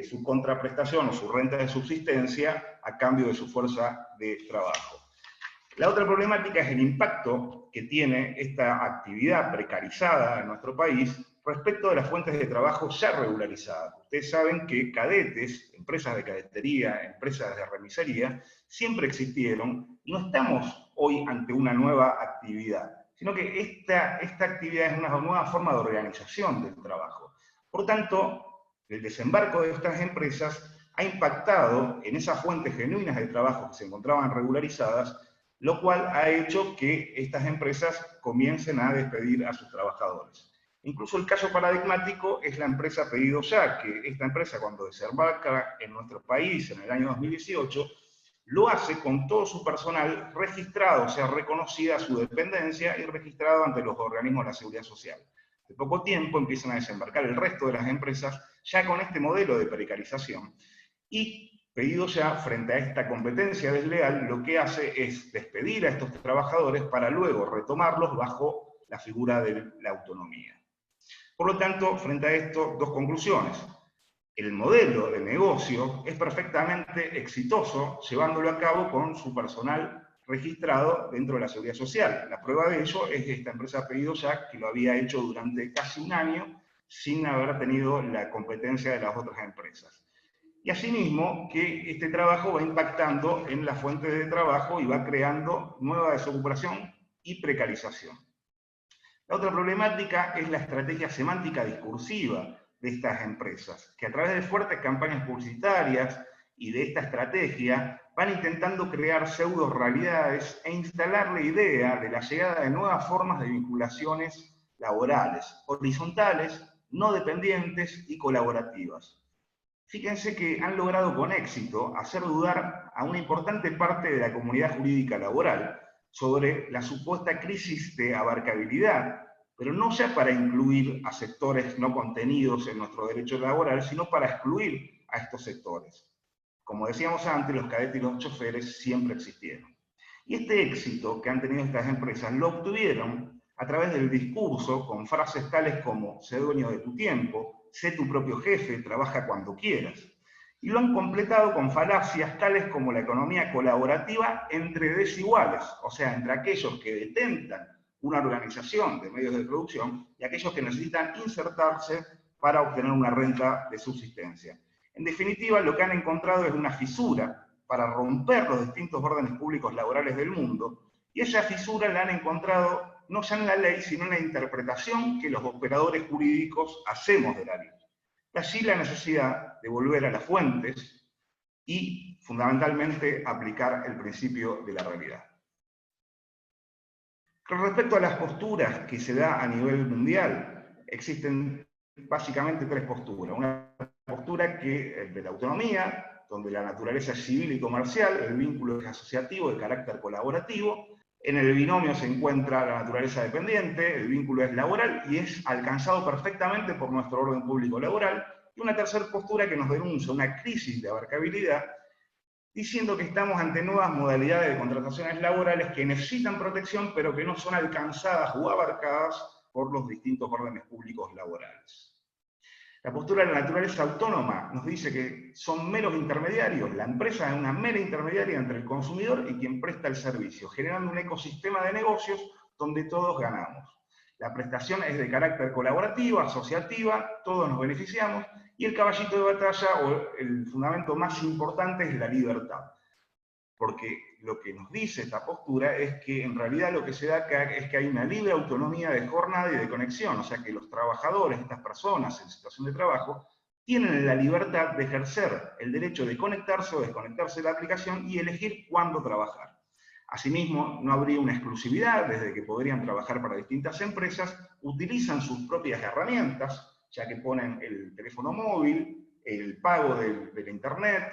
su contraprestación o su renta de subsistencia a cambio de su fuerza de trabajo. La otra problemática es el impacto que tiene esta actividad precarizada en nuestro país respecto de las fuentes de trabajo ya regularizadas. Ustedes saben que cadetes, empresas de cadetería, empresas de remisería, siempre existieron y no estamos hoy ante una nueva actividad, sino que esta actividad es una nueva forma de organización del trabajo. Por tanto, el desembarco de estas empresas ha impactado en esas fuentes genuinas de trabajo que se encontraban regularizadas, lo cual ha hecho que estas empresas comiencen a despedir a sus trabajadores. Incluso el caso paradigmático es la empresa Pedido Ya, que esta empresa cuando desembarca en nuestro país en el año 2018, lo hace con todo su personal registrado, o sea, reconocida su dependencia y registrado ante los organismos de la Seguridad Social. De poco tiempo empiezan a desembarcar el resto de las empresas ya con este modelo de precarización. Y Pedido Ya, frente a esta competencia desleal, lo que hace es despedir a estos trabajadores para luego retomarlos bajo la figura de la autonomía. Por lo tanto, frente a esto, dos conclusiones. El modelo de negocio es perfectamente exitoso llevándolo a cabo con su personal registrado dentro de la Seguridad Social. La prueba de ello es esta empresa Pedido Ya, que lo había hecho durante casi un año sin haber tenido la competencia de las otras empresas. Y asimismo que este trabajo va impactando en las fuentes de trabajo y va creando nueva desocupación y precarización. La otra problemática es la estrategia semántica discursiva de estas empresas, que a través de fuertes campañas publicitarias y de esta estrategia van intentando crear pseudo realidades e instalar la idea de la llegada de nuevas formas de vinculaciones laborales, horizontales, no dependientes y colaborativas. Fíjense que han logrado con éxito hacer dudar a una importante parte de la comunidad jurídica laboral sobre la supuesta crisis de abarcabilidad, pero no ya para incluir a sectores no contenidos en nuestro derecho laboral, sino para excluir a estos sectores. Como decíamos antes, los cadetes y los choferes siempre existieron. Y este éxito que han tenido estas empresas lo obtuvieron a través del discurso con frases tales como sé dueño de tu tiempo, sé tu propio jefe, trabaja cuando quieras. Y lo han completado con falacias tales como la economía colaborativa entre desiguales, o sea, entre aquellos que detentan una organización de medios de producción y aquellos que necesitan insertarse para obtener una renta de subsistencia. En definitiva, lo que han encontrado es una fisura para romper los distintos órdenes públicos laborales del mundo, y esa fisura la han encontrado no ya en la ley, sino en la interpretación que los operadores jurídicos hacemos de la ley. De allí la necesidad de volver a las fuentes y, fundamentalmente, aplicar el principio de la realidad. Con respecto a las posturas que se da a nivel mundial, existen básicamente tres posturas. Una postura que es de la autonomía, donde la naturaleza es civil y comercial, el vínculo es asociativo de carácter colaborativo. En el binomio se encuentra la naturaleza dependiente, el vínculo es laboral y es alcanzado perfectamente por nuestro orden público laboral. Y una tercera postura que nos denuncia una crisis de abarcabilidad, diciendo que estamos ante nuevas modalidades de contrataciones laborales que necesitan protección, pero que no son alcanzadas o abarcadas por los distintos órdenes públicos laborales. La postura de la naturaleza autónoma nos dice que son meros intermediarios, la empresa es una mera intermediaria entre el consumidor y quien presta el servicio, generando un ecosistema de negocios donde todos ganamos. La prestación es de carácter colaborativo, asociativa, todos nos beneficiamos, y el caballito de batalla, o el fundamento más importante, es la libertad. Porque lo que nos dice esta postura es que en realidad lo que se da acá es que hay una libre autonomía de jornada y de conexión, o sea que los trabajadores, estas personas en situación de trabajo, tienen la libertad de ejercer el derecho de conectarse o desconectarse de la aplicación y elegir cuándo trabajar. Asimismo, no habría una exclusividad, desde que podrían trabajar para distintas empresas, utilizan sus propias herramientas, ya que ponen el teléfono móvil, el pago del internet,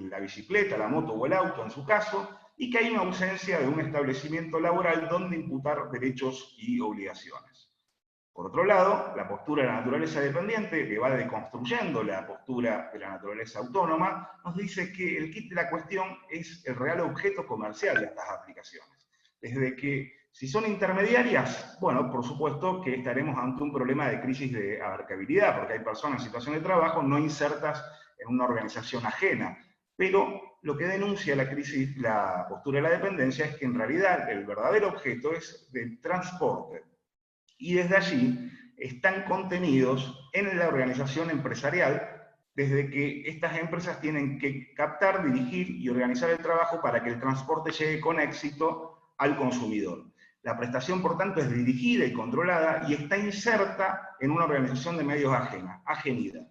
la bicicleta, la moto o el auto en su caso, y que hay una ausencia de un establecimiento laboral donde imputar derechos y obligaciones. Por otro lado, la postura de la naturaleza dependiente, que va deconstruyendo la postura de la naturaleza autónoma, nos dice que el kit de la cuestión es el real objeto comercial de estas aplicaciones. Desde que, si son intermediarias, bueno, por supuesto que estaremos ante un problema de crisis de abarcabilidad, porque hay personas en situación de trabajo no insertas en una organización ajena. Pero lo que denuncia la crisis, la postura de la dependencia, es que en realidad el verdadero objeto es del transporte. Y desde allí están contenidos en la organización empresarial, desde que estas empresas tienen que captar, dirigir y organizar el trabajo para que el transporte llegue con éxito al consumidor. La prestación, por tanto, es dirigida y controlada y está inserta en una organización de medios ajenida.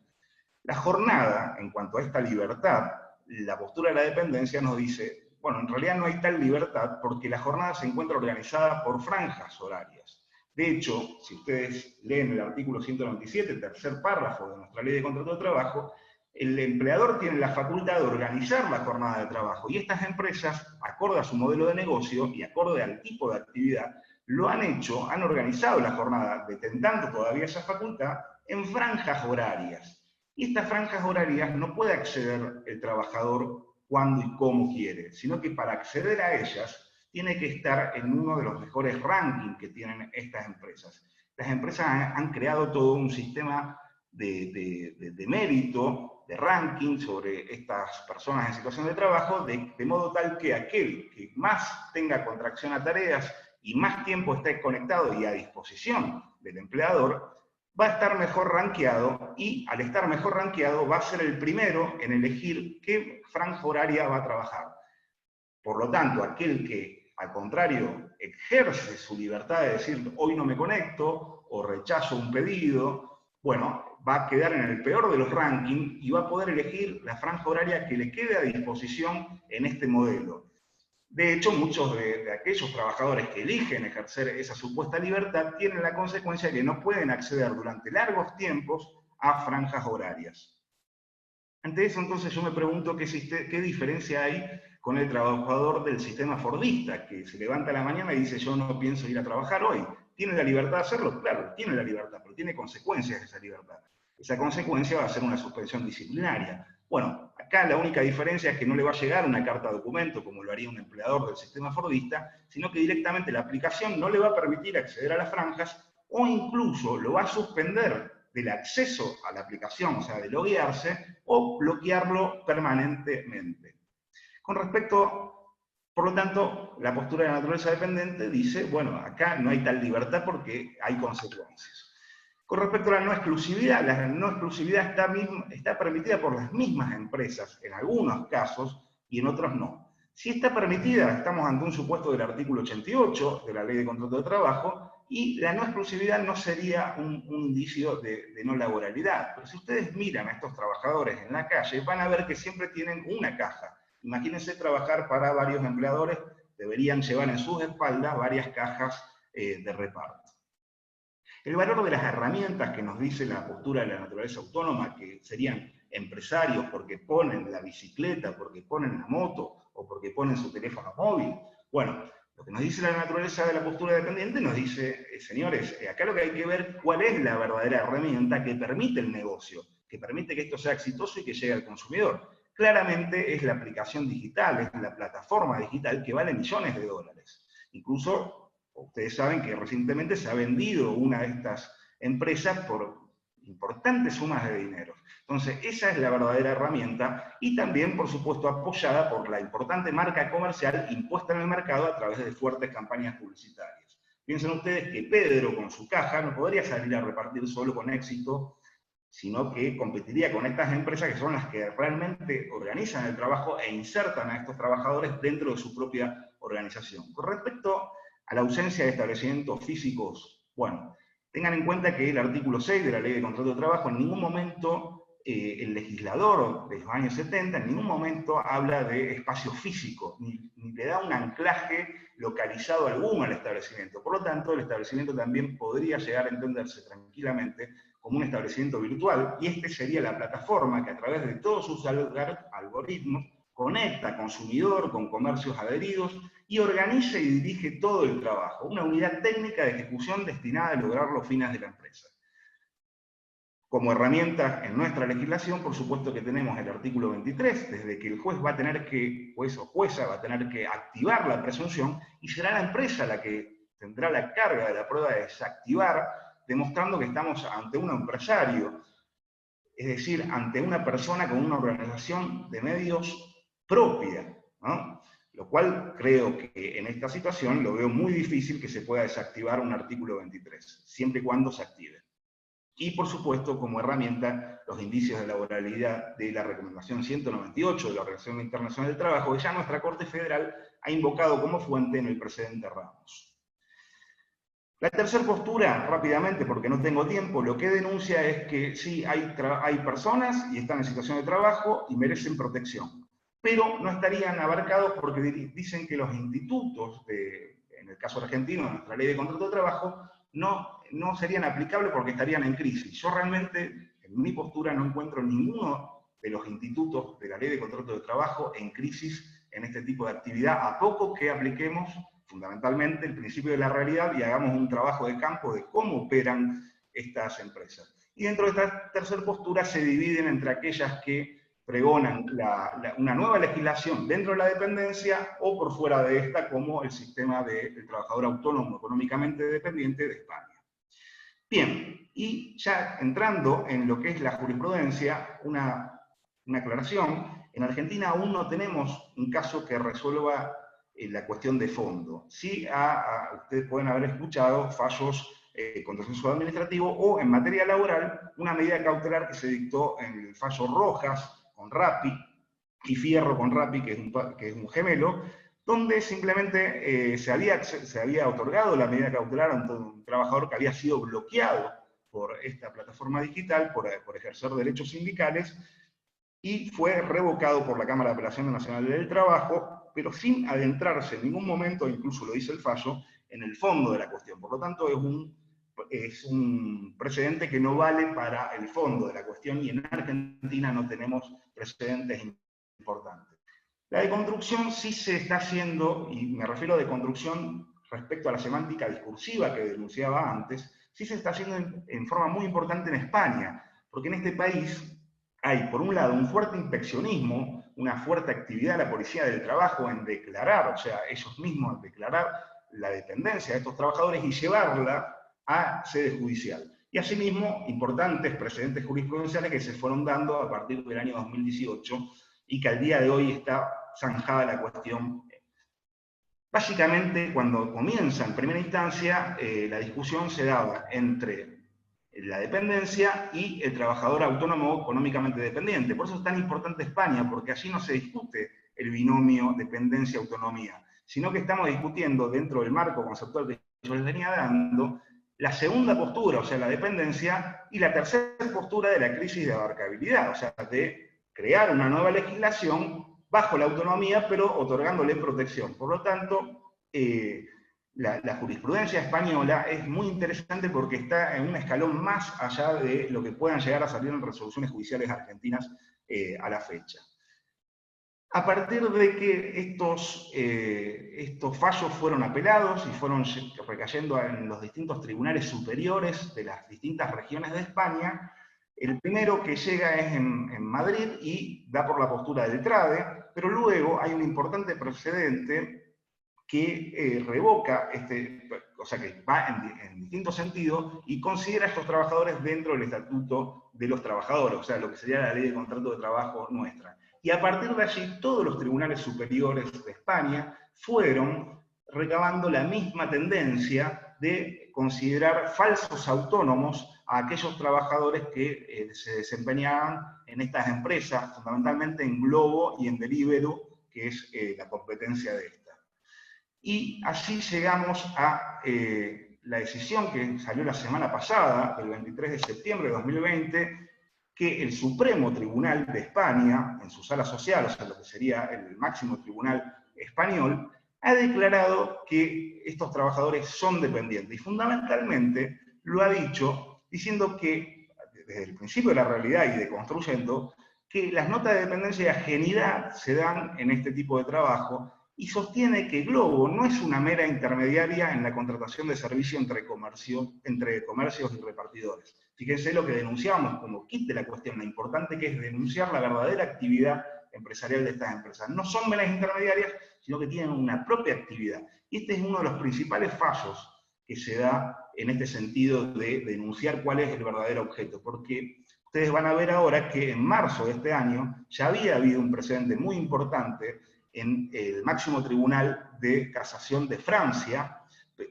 La jornada, en cuanto a esta libertad, la postura de la dependencia nos dice, bueno, en realidad no hay tal libertad porque la jornada se encuentra organizada por franjas horarias. De hecho, si ustedes leen el artículo 197, el tercer párrafo de nuestra ley de contrato de trabajo, el empleador tiene la facultad de organizar la jornada de trabajo, y estas empresas, acorde a su modelo de negocio y acorde al tipo de actividad, lo han hecho, han organizado la jornada, detentando todavía esa facultad, en franjas horarias. Y estas franjas horarias no puede acceder el trabajador cuando y como quiere, sino que para acceder a ellas tiene que estar en uno de los mejores rankings que tienen estas empresas. Las empresas han creado todo un sistema de mérito, de ranking sobre estas personas en situación de trabajo, de modo tal que aquel que más tenga contracción a tareas y más tiempo esté conectado y a disposición del empleador, va a estar mejor rankeado, y al estar mejor rankeado va a ser el primero en elegir qué franja horaria va a trabajar. Por lo tanto, aquel que, al contrario, ejerce su libertad de decir hoy no me conecto o rechazo un pedido, bueno, va a quedar en el peor de los rankings y va a poder elegir la franja horaria que le quede a disposición en este modelo. De hecho, muchos de aquellos trabajadores que eligen ejercer esa supuesta libertad tienen la consecuencia de que no pueden acceder durante largos tiempos a franjas horarias. Ante eso, entonces, yo me pregunto qué diferencia hay con el trabajador del sistema fordista, que se levanta a la mañana y dice yo no pienso ir a trabajar hoy. ¿Tiene la libertad de hacerlo? Claro, tiene la libertad, pero tiene consecuencias esa libertad. Esa consecuencia va a ser una suspensión disciplinaria. Bueno, acá la única diferencia es que no le va a llegar una carta documento como lo haría un empleador del sistema fordista, sino que directamente la aplicación no le va a permitir acceder a las franjas, o incluso lo va a suspender del acceso a la aplicación, o sea, de loguearse, o bloquearlo permanentemente. Con respecto, por lo tanto, la postura de la naturaleza dependiente dice, bueno, acá no hay tal libertad porque hay consecuencias. Con respecto a la no exclusividad está permitida por las mismas empresas en algunos casos y en otros no. Si está permitida, estamos ante un supuesto del artículo 88 de la Ley de Contrato de Trabajo, y la no exclusividad no sería un indicio de no laboralidad. Pero si ustedes miran a estos trabajadores en la calle, van a ver que siempre tienen una caja. Imagínense trabajar para varios empleadores, deberían llevar en sus espaldas varias cajas de reparto. El valor de las herramientas que nos dice la postura de la naturaleza autónoma, que serían empresarios porque ponen la bicicleta, porque ponen la moto o porque ponen su teléfono móvil. Bueno, lo que nos dice la naturaleza de la postura dependiente nos dice, señores, acá lo que hay que ver cuál es la verdadera herramienta que permite el negocio, que permite que esto sea exitoso y que llegue al consumidor. Claramente es la aplicación digital, es la plataforma digital que vale millones de dólares. Incluso, ustedes saben que recientemente se ha vendido una de estas empresas por importantes sumas de dinero. Entonces, esa es la verdadera herramienta, y también, por supuesto, apoyada por la importante marca comercial impuesta en el mercado a través de fuertes campañas publicitarias. Piensen ustedes que Pedro, con su caja, no podría salir a repartir solo con éxito, sino que competiría con estas empresas que son las que realmente organizan el trabajo e insertan a estos trabajadores dentro de su propia organización. Con respecto a la ausencia de establecimientos físicos, bueno, tengan en cuenta que el artículo 6 de la Ley de Contrato de Trabajo, en ningún momento el legislador de los años 70, en ningún momento habla de espacio físico, ni le da un anclaje localizado alguno al establecimiento. Por lo tanto, el establecimiento también podría llegar a entenderse tranquilamente como un establecimiento virtual, y este sería la plataforma que a través de todos sus algoritmos conecta consumidor con comercios adheridos y organiza y dirige todo el trabajo, una unidad técnica de ejecución destinada a lograr los fines de la empresa. Como herramienta en nuestra legislación, por supuesto que tenemos el artículo 23, desde que el juez va a tener que, juez o jueza va a tener que activar la presunción, y será la empresa la que tendrá la carga de la prueba de desactivar, demostrando que estamos ante un empresario, es decir, ante una persona con una organización de medios propia, ¿no? Lo cual creo que en esta situación lo veo muy difícil que se pueda desactivar un artículo 23, siempre y cuando se active. Y por supuesto, como herramienta, los indicios de laboralidad de la recomendación 198 de la Organización Internacional del Trabajo, que ya nuestra Corte Federal ha invocado como fuente en el precedente Ramos. La tercera postura, rápidamente, porque no tengo tiempo, lo que denuncia es que sí, hay personas y están en situación de trabajo y merecen protección, pero no estarían abarcados porque dicen que los institutos, en el caso argentino, de nuestra ley de contrato de trabajo, no serían aplicables porque estarían en crisis. Yo realmente, en mi postura, no encuentro ninguno de los institutos de la ley de contrato de trabajo en crisis en este tipo de actividad, a poco que apliquemos fundamentalmente el principio de la realidad y hagamos un trabajo de campo de cómo operan estas empresas. Y dentro de esta tercera postura se dividen entre aquellas que pregonan una nueva legislación dentro de la dependencia o por fuera de esta, como el sistema del trabajador autónomo económicamente dependiente de España. Bien, y ya entrando en lo que es la jurisprudencia, una aclaración. En Argentina aún no tenemos un caso que resuelva la cuestión de fondo. Sí, ustedes pueden haber escuchado fallos contencioso administrativo o en materia laboral, una medida cautelar que se dictó en el fallo Rojas con Rappi y Fierro con Rappi, que es un gemelo, donde simplemente se había otorgado la medida cautelar a un trabajador que había sido bloqueado por esta plataforma digital por ejercer derechos sindicales, y fue revocado por la Cámara de Apelaciones Nacional del Trabajo, pero sin adentrarse en ningún momento, incluso lo dice el fallo, en el fondo de la cuestión. Por lo tanto, es un precedente que no vale para el fondo de la cuestión, y en Argentina no tenemos precedentes importantes. La deconstrucción sí se está haciendo, y me refiero a deconstrucción respecto a la semántica discursiva que denunciaba antes, sí se está haciendo en forma muy importante en España, porque en este país hay, por un lado, un fuerte inspeccionismo, una fuerte actividad de la Policía del Trabajo en declarar, o sea, ellos mismos declarar la dependencia de estos trabajadores y llevarla a sede judicial. Y asimismo, importantes precedentes jurisprudenciales que se fueron dando a partir del año 2018 y que al día de hoy está zanjada la cuestión. Básicamente, cuando comienza en primera instancia, la discusión se daba entre la dependencia y el trabajador autónomo económicamente dependiente. Por eso es tan importante España, porque allí no se discute el binomio dependencia-autonomía, sino que estamos discutiendo dentro del marco conceptual que yo les venía dando, la segunda postura, o sea, la dependencia, y la tercera postura de la crisis de abarcabilidad, o sea, de crear una nueva legislación bajo la autonomía, pero otorgándole protección. Por lo tanto, la jurisprudencia española es muy interesante porque está en un escalón más allá de lo que puedan llegar a salir en resoluciones judiciales argentinas a la fecha. A partir de que estos fallos fueron apelados y fueron recayendo en los distintos tribunales superiores de las distintas regiones de España, el primero que llega es en Madrid y da por la postura del TRADE, pero luego hay un importante precedente que revoca, o sea, que va en distintos sentidos y considera a estos trabajadores dentro del Estatuto de los Trabajadores, o sea, lo que sería la Ley de Contrato de Trabajo nuestra. Y a partir de allí, todos los tribunales superiores de España fueron recabando la misma tendencia de considerar falsos autónomos a aquellos trabajadores que se desempeñaban en estas empresas, fundamentalmente en Globo y en Deliveroo, que es la competencia de esta. Y así llegamos a la decisión que salió la semana pasada, el 23 de septiembre de 2020, que el Supremo Tribunal de España, en su sala social, o sea, lo que sería el máximo tribunal español, ha declarado que estos trabajadores son dependientes. Y fundamentalmente lo ha dicho diciendo que desde el principio de la realidad y de Construyendo, que las notas de dependencia y ajenidad se dan en este tipo de trabajo, y sostiene que Globo no es una mera intermediaria en la contratación de servicio entre comercios y repartidores. Fíjense lo que denunciamos como kit de la cuestión, lo importante que es denunciar la verdadera actividad empresarial de estas empresas. No son meras intermediarias, sino que tienen una propia actividad. Y este es uno de los principales fallos que se da en este sentido de denunciar cuál es el verdadero objeto, porque ustedes van a ver ahora que en marzo de este año ya había habido un precedente muy importante en el máximo tribunal de casación de Francia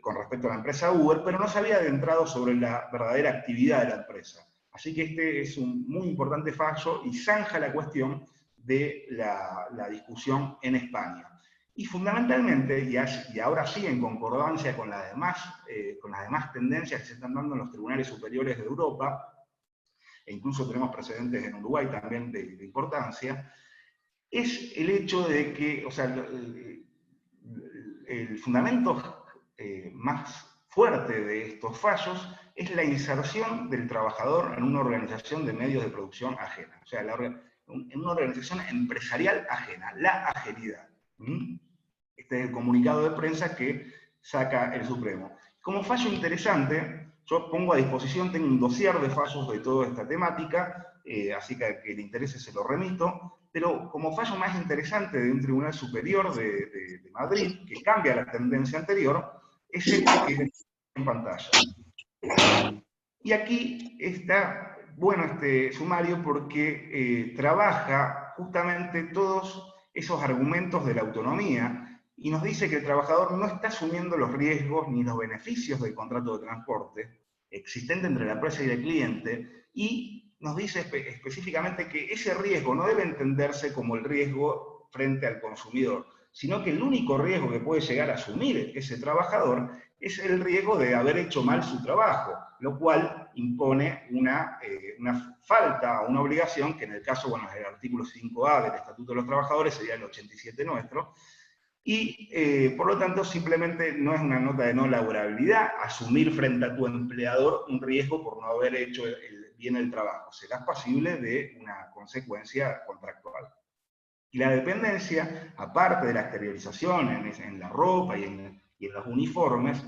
con respecto a la empresa Uber, pero no se había adentrado sobre la verdadera actividad de la empresa. Así que este es un muy importante fallo y zanja la cuestión de la discusión en España. Y fundamentalmente, y ahora sí en concordancia con las demás tendencias que se están dando en los tribunales superiores de Europa, e incluso tenemos precedentes en Uruguay también de importancia, es el hecho de que, o sea, el fundamento más fuerte de estos fallos es la inserción del trabajador en una organización de medios de producción ajena, o sea, en una organización empresarial ajena, la ajenidad. Este es el comunicado de prensa que saca el Supremo. Como fallo interesante, yo pongo a disposición, tengo un dossier de fallos de toda esta temática, así que a quien le interese se lo remito, pero como fallo más interesante de un tribunal superior de Madrid, que cambia la tendencia anterior, es este que ven en pantalla. Y aquí está bueno este sumario porque trabaja justamente todos esos argumentos de la autonomía y nos dice que el trabajador no está asumiendo los riesgos ni los beneficios del contrato de transporte existente entre la empresa y el cliente, y nos dice específicamente que ese riesgo no debe entenderse como el riesgo frente al consumidor, sino que el único riesgo que puede llegar a asumir ese trabajador es el riesgo de haber hecho mal su trabajo, lo cual impone una falta o una obligación, que en el caso, bueno, del artículo 5A del Estatuto de los Trabajadores sería el 87 nuestro, y por lo tanto simplemente no es una nota de no laborabilidad asumir frente a tu empleador un riesgo por no haber hecho bien el trabajo. Serás pasible de una consecuencia contractual. Y la dependencia, aparte de la exteriorización en la ropa y en los uniformes,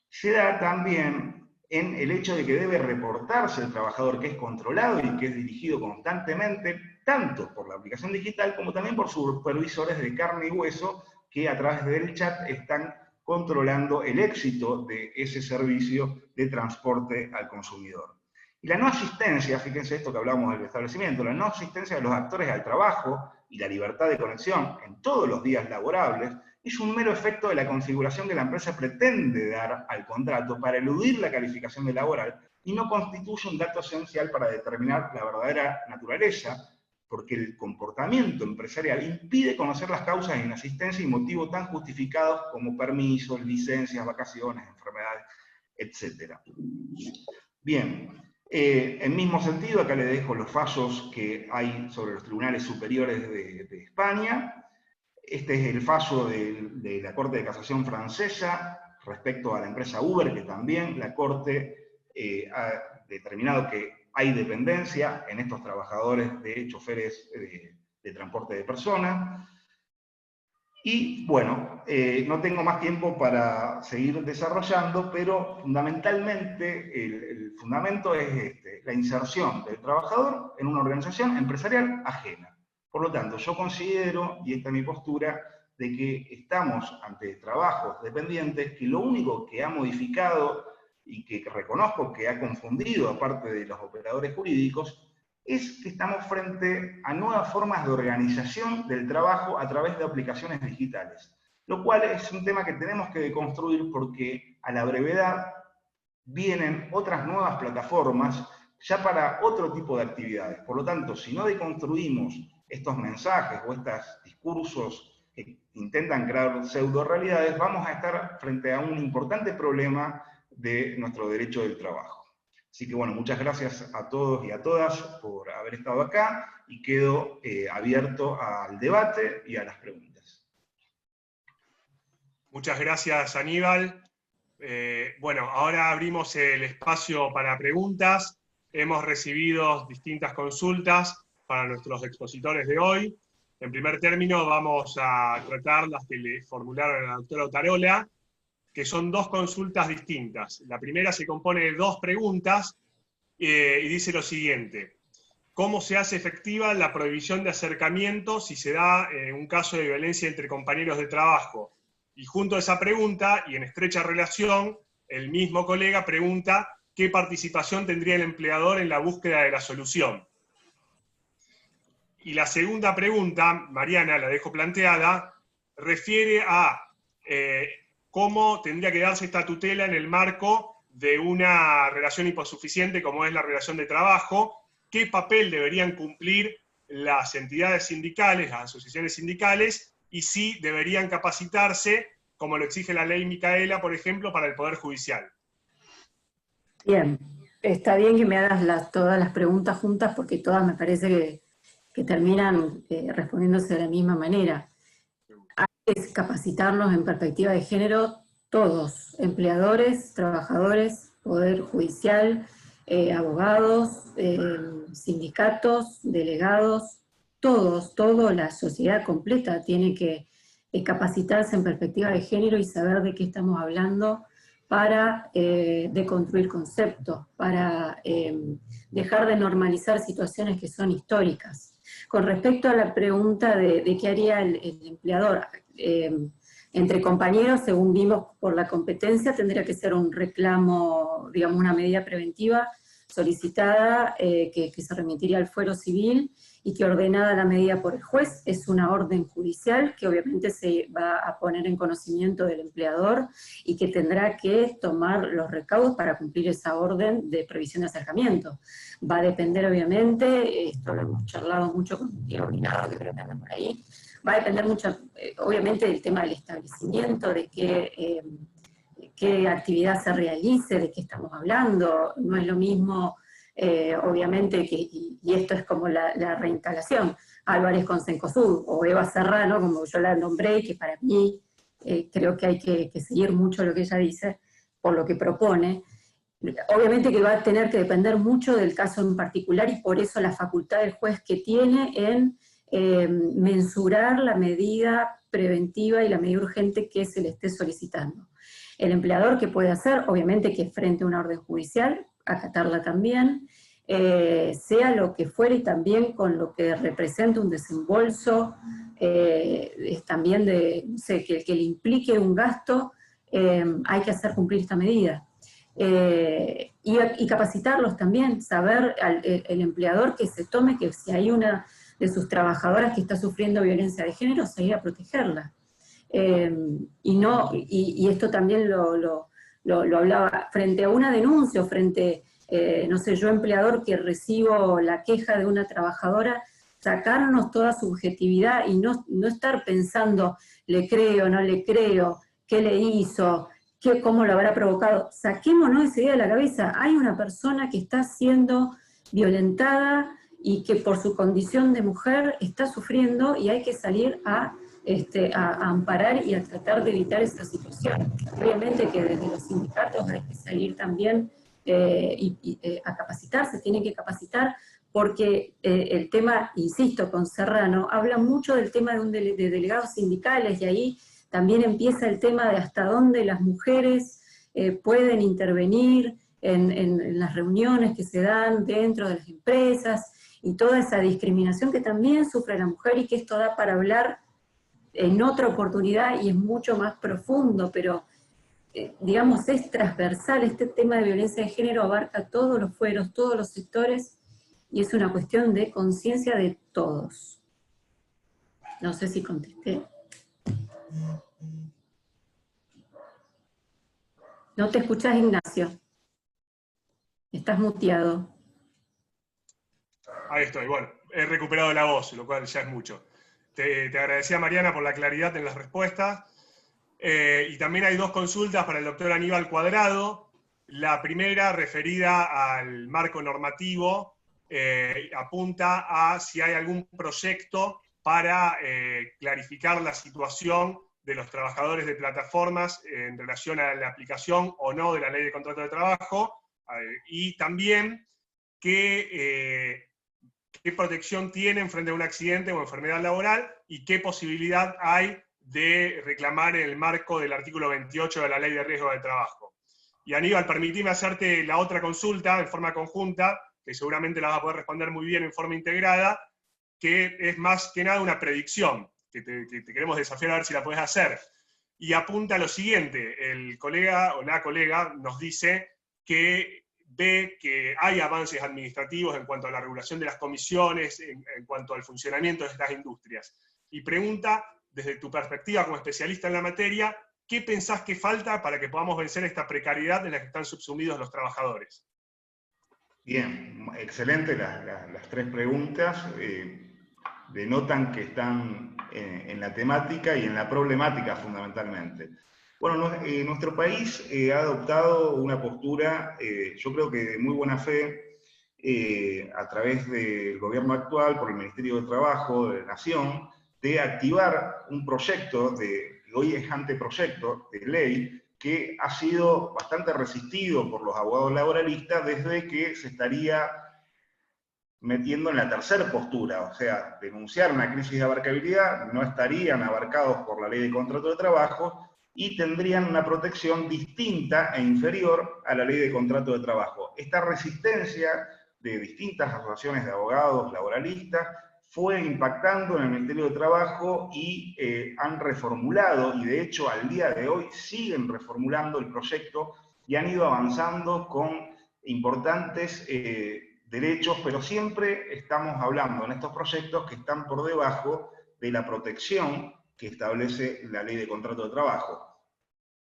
se da también en el hecho de que debe reportarse el trabajador que es controlado y que es dirigido constantemente, tanto por la aplicación digital como también por supervisores de carne y hueso que a través del chat están controlando el éxito de ese servicio de transporte al consumidor. Y la no asistencia, fíjense esto que hablamos del establecimiento, la no asistencia de los actores al trabajo y la libertad de conexión en todos los días laborables es un mero efecto de la configuración que la empresa pretende dar al contrato para eludir la calificación de laboral y no constituye un dato esencial para determinar la verdadera naturaleza, porque el comportamiento empresarial impide conocer las causas de inasistencia y motivos tan justificados como permisos, licencias, vacaciones, enfermedades, etc. Bien, en mismo sentido, acá le dejo los fallos que hay sobre los tribunales superiores de España. Este es el fallo de la Corte de Casación francesa respecto a la empresa Uber, que también la Corte ha determinado que hay dependencia en estos trabajadores de choferes de transporte de personas. Y bueno, no tengo más tiempo para seguir desarrollando, pero fundamentalmente el fundamento es la inserción del trabajador en una organización empresarial ajena. Por lo tanto, yo considero, y esta es mi postura, de que estamos ante trabajos dependientes que lo único que ha modificado y que reconozco que ha confundido, aparte de los operadores jurídicos, es que estamos frente a nuevas formas de organización del trabajo a través de aplicaciones digitales, lo cual es un tema que tenemos que deconstruir porque a la brevedad vienen otras nuevas plataformas ya para otro tipo de actividades. Por lo tanto, si no deconstruimos estos mensajes o estos discursos que intentan crear pseudo-realidades, vamos a estar frente a un importante problema de nuestro derecho del trabajo. Así que bueno, muchas gracias a todos y a todas por haber estado acá y quedo abierto al debate y a las preguntas. Muchas gracias, Aníbal. Bueno, ahora abrimos el espacio para preguntas. hemos recibido distintas consultas para nuestros expositores de hoy. En primer término vamos a tratar las que le formularon a la doctora Otarola, que son dos consultas distintas. La primera se compone de dos preguntas y dice lo siguiente: ¿cómo se hace efectiva la prohibición de acercamiento si se da un caso de violencia entre compañeros de trabajo? Y junto a esa pregunta, y en estrecha relación, el mismo colega pregunta qué participación tendría el empleador en la búsqueda de la solución. Y la segunda pregunta, Mariana, la dejo planteada, refiere a cómo tendría que darse esta tutela en el marco de una relación hiposuficiente como es la relación de trabajo, qué papel deberían cumplir las entidades sindicales, las asociaciones sindicales, y si deberían capacitarse, como lo exige la ley Micaela, por ejemplo, para el Poder Judicial. Bien, está bien que me hagas todas las preguntas juntas porque todas me parece que terminan respondiéndose de la misma manera. Hay que capacitarnos en perspectiva de género todos, empleadores, trabajadores, Poder Judicial, abogados, sindicatos, delegados, toda la sociedad completa tiene que capacitarse en perspectiva de género y saber de qué estamos hablando para deconstruir conceptos, para dejar de normalizar situaciones que son históricas. Con respecto a la pregunta de qué haría el empleador, entre compañeros, según vimos por la competencia, tendría que ser un reclamo, digamos, una medida preventiva solicitada que se remitiría al fuero civil y que ordenada la medida por el juez es una orden judicial que obviamente se va a poner en conocimiento del empleador y que tendrá que tomar los recaudos para cumplir esa orden de prohibición de acercamiento. Va a depender obviamente, esto lo hemos charlado mucho con Diego Guinado, que creo que anda por ahí, va a depender mucho obviamente del tema del establecimiento, de qué actividad se realice, de qué estamos hablando. No es lo mismo, obviamente, y esto es como la reinstalación, Álvarez con Cencosud, o Eva Serrano, como yo la nombré, que para mí creo que hay que seguir mucho lo que ella dice, por lo que propone. Obviamente que va a tener que depender mucho del caso en particular, y por eso la facultad del juez que tiene en mensurar la medida preventiva y la medida urgente que se le esté solicitando. El empleador, ¿qué puede hacer? Obviamente que frente a una orden judicial, acatarla también, sea lo que fuere, y también con lo que representa un desembolso, también no sé, que le implique un gasto, hay que hacer cumplir esta medida. Y capacitarlos también, saber el empleador que se tome, que si hay una de sus trabajadoras que está sufriendo violencia de género, salir a protegerla. Y esto también lo hablaba, frente a una denuncia, frente, no sé, yo empleador que recibo la queja de una trabajadora, sacarnos toda subjetividad y no estar pensando, le creo, no le creo, qué le hizo, cómo lo habrá provocado. Saquémonos esa idea de la cabeza. Hay una persona que está siendo violentada y que por su condición de mujer está sufriendo, y hay que salir a amparar y a tratar de evitar esa situación. Obviamente que desde los sindicatos hay que salir también a capacitarse, tienen que capacitar, porque el tema, insisto, con Serrano, habla mucho del tema de delegados sindicales, y ahí también empieza el tema de hasta dónde las mujeres pueden intervenir en las reuniones que se dan dentro de las empresas, y toda esa discriminación que también sufre la mujer, y que esto da para hablar en otra oportunidad y es mucho más profundo, pero digamos es transversal. Este tema de violencia de género abarca todos los fueros, todos los sectores, y es una cuestión de conciencia de todos. No sé si contesté. No te escuchás, Ignacio. Estás muteado. Ahí estoy, bueno, he recuperado la voz, lo cual ya es mucho. Te agradecía, Mariana, por la claridad en las respuestas. Y también hay dos consultas para el doctor Aníbal Cuadrado. La primera, referida al marco normativo, apunta a si hay algún proyecto para clarificar la situación de los trabajadores de plataformas en relación a la aplicación o no de la ley de contrato de trabajo, y también qué protección tienen frente a un accidente o enfermedad laboral y qué posibilidad hay de reclamar en el marco del artículo 28 de la Ley de Riesgo de Trabajo. Y Aníbal, permitime hacerte la otra consulta en forma conjunta, que seguramente la vas a poder responder muy bien en forma integrada, que es más que nada una predicción, que te queremos desafiar a ver si la podés hacer. Y apunta a lo siguiente: el colega o la colega nos dice que ve que hay avances administrativos en cuanto a la regulación de las comisiones, en cuanto al funcionamiento de estas industrias. Y pregunta, desde tu perspectiva como especialista en la materia, ¿qué pensás que falta para que podamos vencer esta precariedad en la que están subsumidos los trabajadores? Bien, excelente las tres preguntas. Denotan que están en la temática y en la problemática fundamentalmente. Bueno, nuestro país ha adoptado una postura, yo creo que de muy buena fe, a través del gobierno actual, por el Ministerio de Trabajo de la Nación, de activar un proyecto, que hoy es anteproyecto de ley, que ha sido bastante resistido por los abogados laboralistas desde que se estaría metiendo en la tercera postura, o sea, denunciar una crisis de abarcabilidad, no estarían abarcados por la ley de contrato de trabajo y tendrían una protección distinta e inferior a la ley de contrato de trabajo. Esta resistencia de distintas asociaciones de abogados laboralistas fue impactando en el Ministerio de Trabajo y han reformulado, y de hecho al día de hoy siguen reformulando el proyecto y han ido avanzando con importantes derechos, pero siempre estamos hablando en estos proyectos que están por debajo de la protección que establece la ley de contrato de trabajo.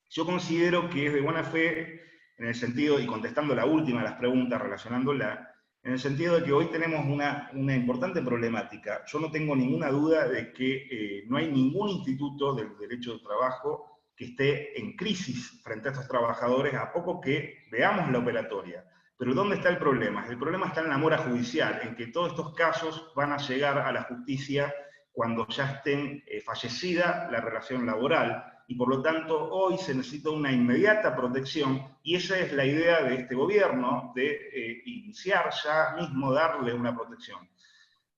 Yo considero que es de buena fe en el sentido, y contestando la última de las preguntas, relacionándola, en el sentido de que hoy tenemos una importante problemática. Yo no tengo ninguna duda de que no hay ningún instituto del derecho de trabajo que esté en crisis frente a estos trabajadores, a poco que veamos la operatoria. Pero ¿dónde está el problema? El problema está en la mora judicial, en que todos estos casos van a llegar a la justicia cuando ya estén fallecida la relación laboral, y por lo tanto hoy se necesita una inmediata protección, y esa es la idea de este gobierno, de iniciar ya mismo, darle una protección.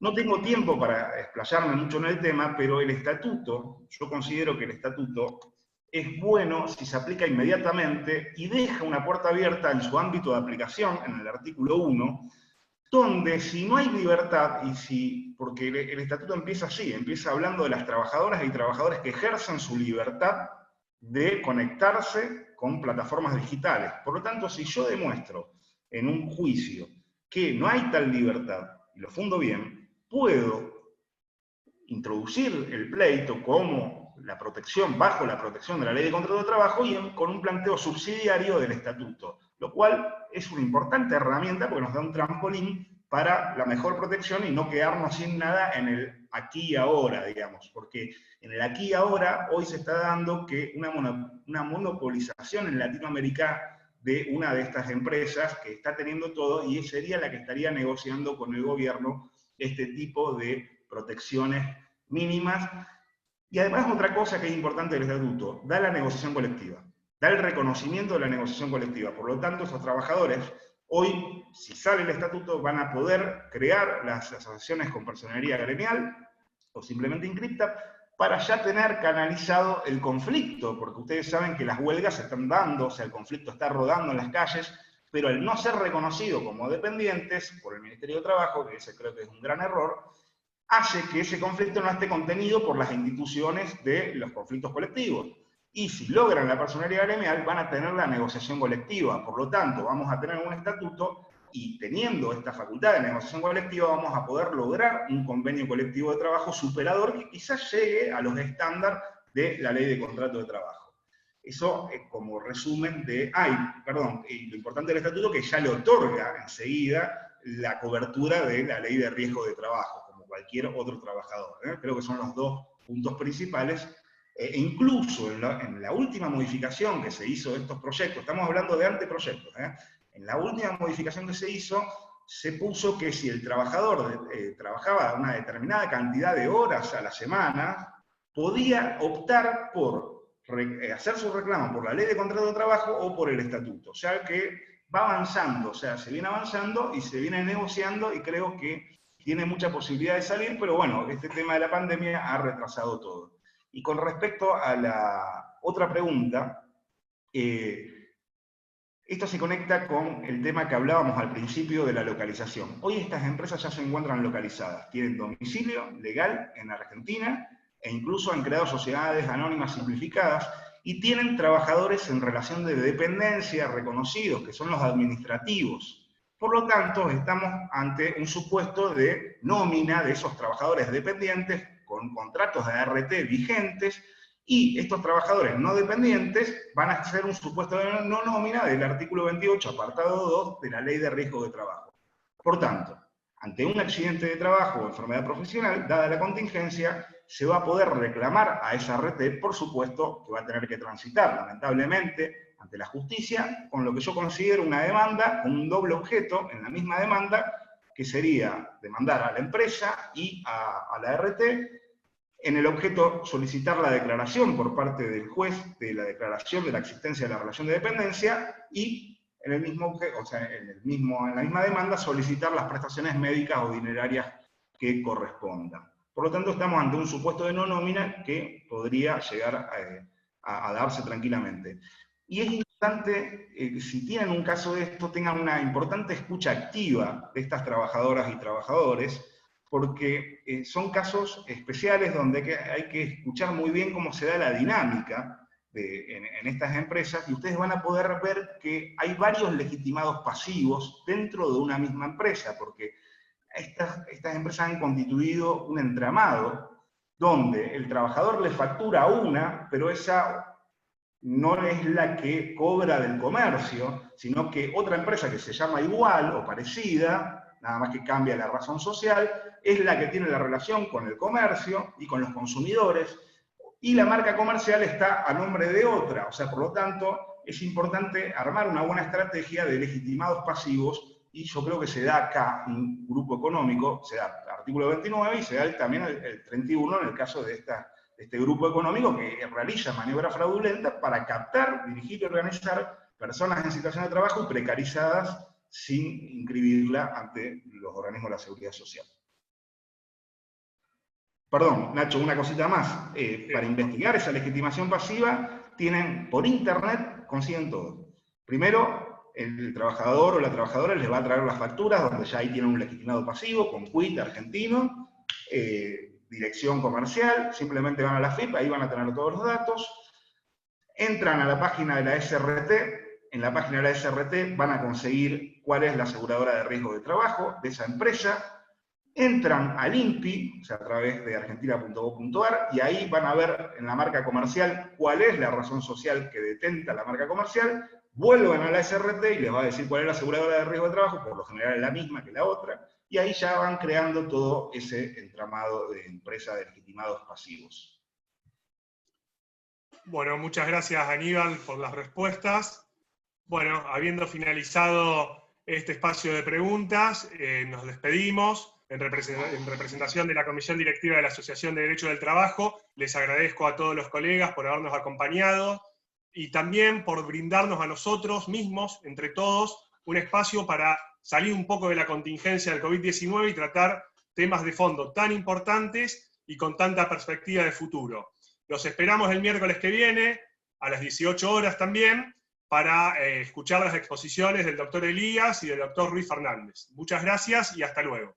No tengo tiempo para explayarme mucho en el tema, pero el estatuto, yo considero que el estatuto es bueno si se aplica inmediatamente y deja una puerta abierta en su ámbito de aplicación, en el artículo 1, donde si no hay libertad, porque el estatuto empieza así, empieza hablando de las trabajadoras y trabajadores que ejercen su libertad de conectarse con plataformas digitales. Por lo tanto, si yo demuestro en un juicio que no hay tal libertad, y lo fundo bien, puedo introducir el pleito como la protección, bajo la protección de la ley de contrato de trabajo y con un planteo subsidiario del estatuto, lo cual es una importante herramienta porque nos da un trampolín para la mejor protección y no quedarnos sin nada en el aquí y ahora, digamos, porque en el aquí y ahora hoy se está dando que una monopolización en Latinoamérica de una de estas empresas que está teniendo todo y sería la que estaría negociando con el gobierno este tipo de protecciones mínimas. Y además otra cosa que es importante del estatuto, da la negociación colectiva, da el reconocimiento de la negociación colectiva. Por lo tanto, esos trabajadores, hoy, si sale el estatuto, van a poder crear las asociaciones con personería gremial, o simplemente inscripta, para ya tener canalizado el conflicto, porque ustedes saben que las huelgas se están dando, o sea, el conflicto está rodando en las calles, pero al no ser reconocido como dependientes por el Ministerio de Trabajo, que ese creo que es un gran error, hace que ese conflicto no esté contenido por las instituciones de los conflictos colectivos. Y si logran la personería gremial, van a tener la negociación colectiva. Por lo tanto, vamos a tener un estatuto y teniendo esta facultad de negociación colectiva vamos a poder lograr un convenio colectivo de trabajo superador que quizás llegue a los estándares de la ley de contrato de trabajo. Eso como resumen de... lo importante del estatuto que ya le otorga enseguida la cobertura de la ley de riesgo de trabajo, cualquier otro trabajador. Creo que son los dos puntos principales. E incluso en la última modificación que se hizo de estos proyectos, estamos hablando de anteproyectos, en la última modificación que se hizo, se puso que si el trabajador trabajaba una determinada cantidad de horas a la semana, podía optar por hacer su reclamo por la ley de contrato de trabajo o por el estatuto. O sea que va avanzando, o sea, se viene avanzando y se viene negociando y creo que tiene mucha posibilidad de salir, pero bueno, este tema de la pandemia ha retrasado todo. Y con respecto a la otra pregunta, esto se conecta con el tema que hablábamos al principio de la localización. Hoy estas empresas ya se encuentran localizadas, tienen domicilio legal en Argentina e incluso han creado sociedades anónimas simplificadas y tienen trabajadores en relación de dependencia reconocidos, que son los administrativos. Por lo tanto, estamos ante un supuesto de nómina de esos trabajadores dependientes con contratos de ART vigentes, y estos trabajadores no dependientes van a hacer un supuesto de no nómina del artículo 28, apartado 2 de la Ley de Riesgo de Trabajo. Por tanto, ante un accidente de trabajo o enfermedad profesional, dada la contingencia, se va a poder reclamar a esa ART, por supuesto que va a tener que transitar, lamentablemente, ante la justicia, con lo que yo considero una demanda, con un doble objeto en la misma demanda, que sería demandar a la empresa y a la ART, en el objeto solicitar la declaración por parte del juez de la declaración de la existencia de la relación de dependencia y en el mismo, o sea, en la misma demanda solicitar las prestaciones médicas o dinerarias que correspondan. Por lo tanto, estamos ante un supuesto de no nómina que podría llegar a darse tranquilamente. Y es importante, si tienen un caso de esto, tengan una importante escucha activa de estas trabajadoras y trabajadores, porque son casos especiales donde hay que escuchar muy bien cómo se da la dinámica en estas empresas, y ustedes van a poder ver que hay varios legitimados pasivos dentro de una misma empresa, porque estas empresas han constituido un entramado donde el trabajador le factura a una, pero esa no es la que cobra del comercio, sino que otra empresa que se llama igual o parecida, nada más que cambia la razón social, es la que tiene la relación con el comercio y con los consumidores, y la marca comercial está a nombre de otra. O sea, por lo tanto, es importante armar una buena estrategia de legitimados pasivos, y yo creo que se da acá un grupo económico, se da el artículo 29 y se da también el 31 en el caso de este grupo económico que realiza maniobras fraudulentas para captar, dirigir y organizar personas en situación de trabajo precarizadas sin inscribirla ante los organismos de la seguridad social. Perdón, Nacho, una cosita más. Para investigar esa legitimación pasiva, tienen por internet, consiguen todo. Primero, el trabajador o la trabajadora les va a traer las facturas, donde ya ahí tienen un legitimado pasivo, con quit argentino, dirección comercial, simplemente van a la FIP, ahí van a tener todos los datos. Entran a la página de la SRT, en la página de la SRT van a conseguir cuál es la aseguradora de riesgo de trabajo de esa empresa. Entran al INPI, o sea, a través de argentina.gov.ar, y ahí van a ver en la marca comercial cuál es la razón social que detenta la marca comercial, vuelven a la SRT y les va a decir cuál es la aseguradora de riesgo de trabajo, por lo general es la misma que la otra, y ahí ya van creando todo ese entramado de empresa de legitimados pasivos. Bueno, muchas gracias, Aníbal, por las respuestas. Bueno, habiendo finalizado este espacio de preguntas, nos despedimos. En representación de la Comisión Directiva de la Asociación de Derecho del Trabajo, les agradezco a todos los colegas por habernos acompañado y también por brindarnos a nosotros mismos, entre todos, un espacio para salir un poco de la contingencia del COVID-19 y tratar temas de fondo tan importantes y con tanta perspectiva de futuro. Los esperamos el miércoles que viene, a las 18 horas también, para escuchar las exposiciones del doctor Elías y del doctor Ruiz Fernández. Muchas gracias y hasta luego.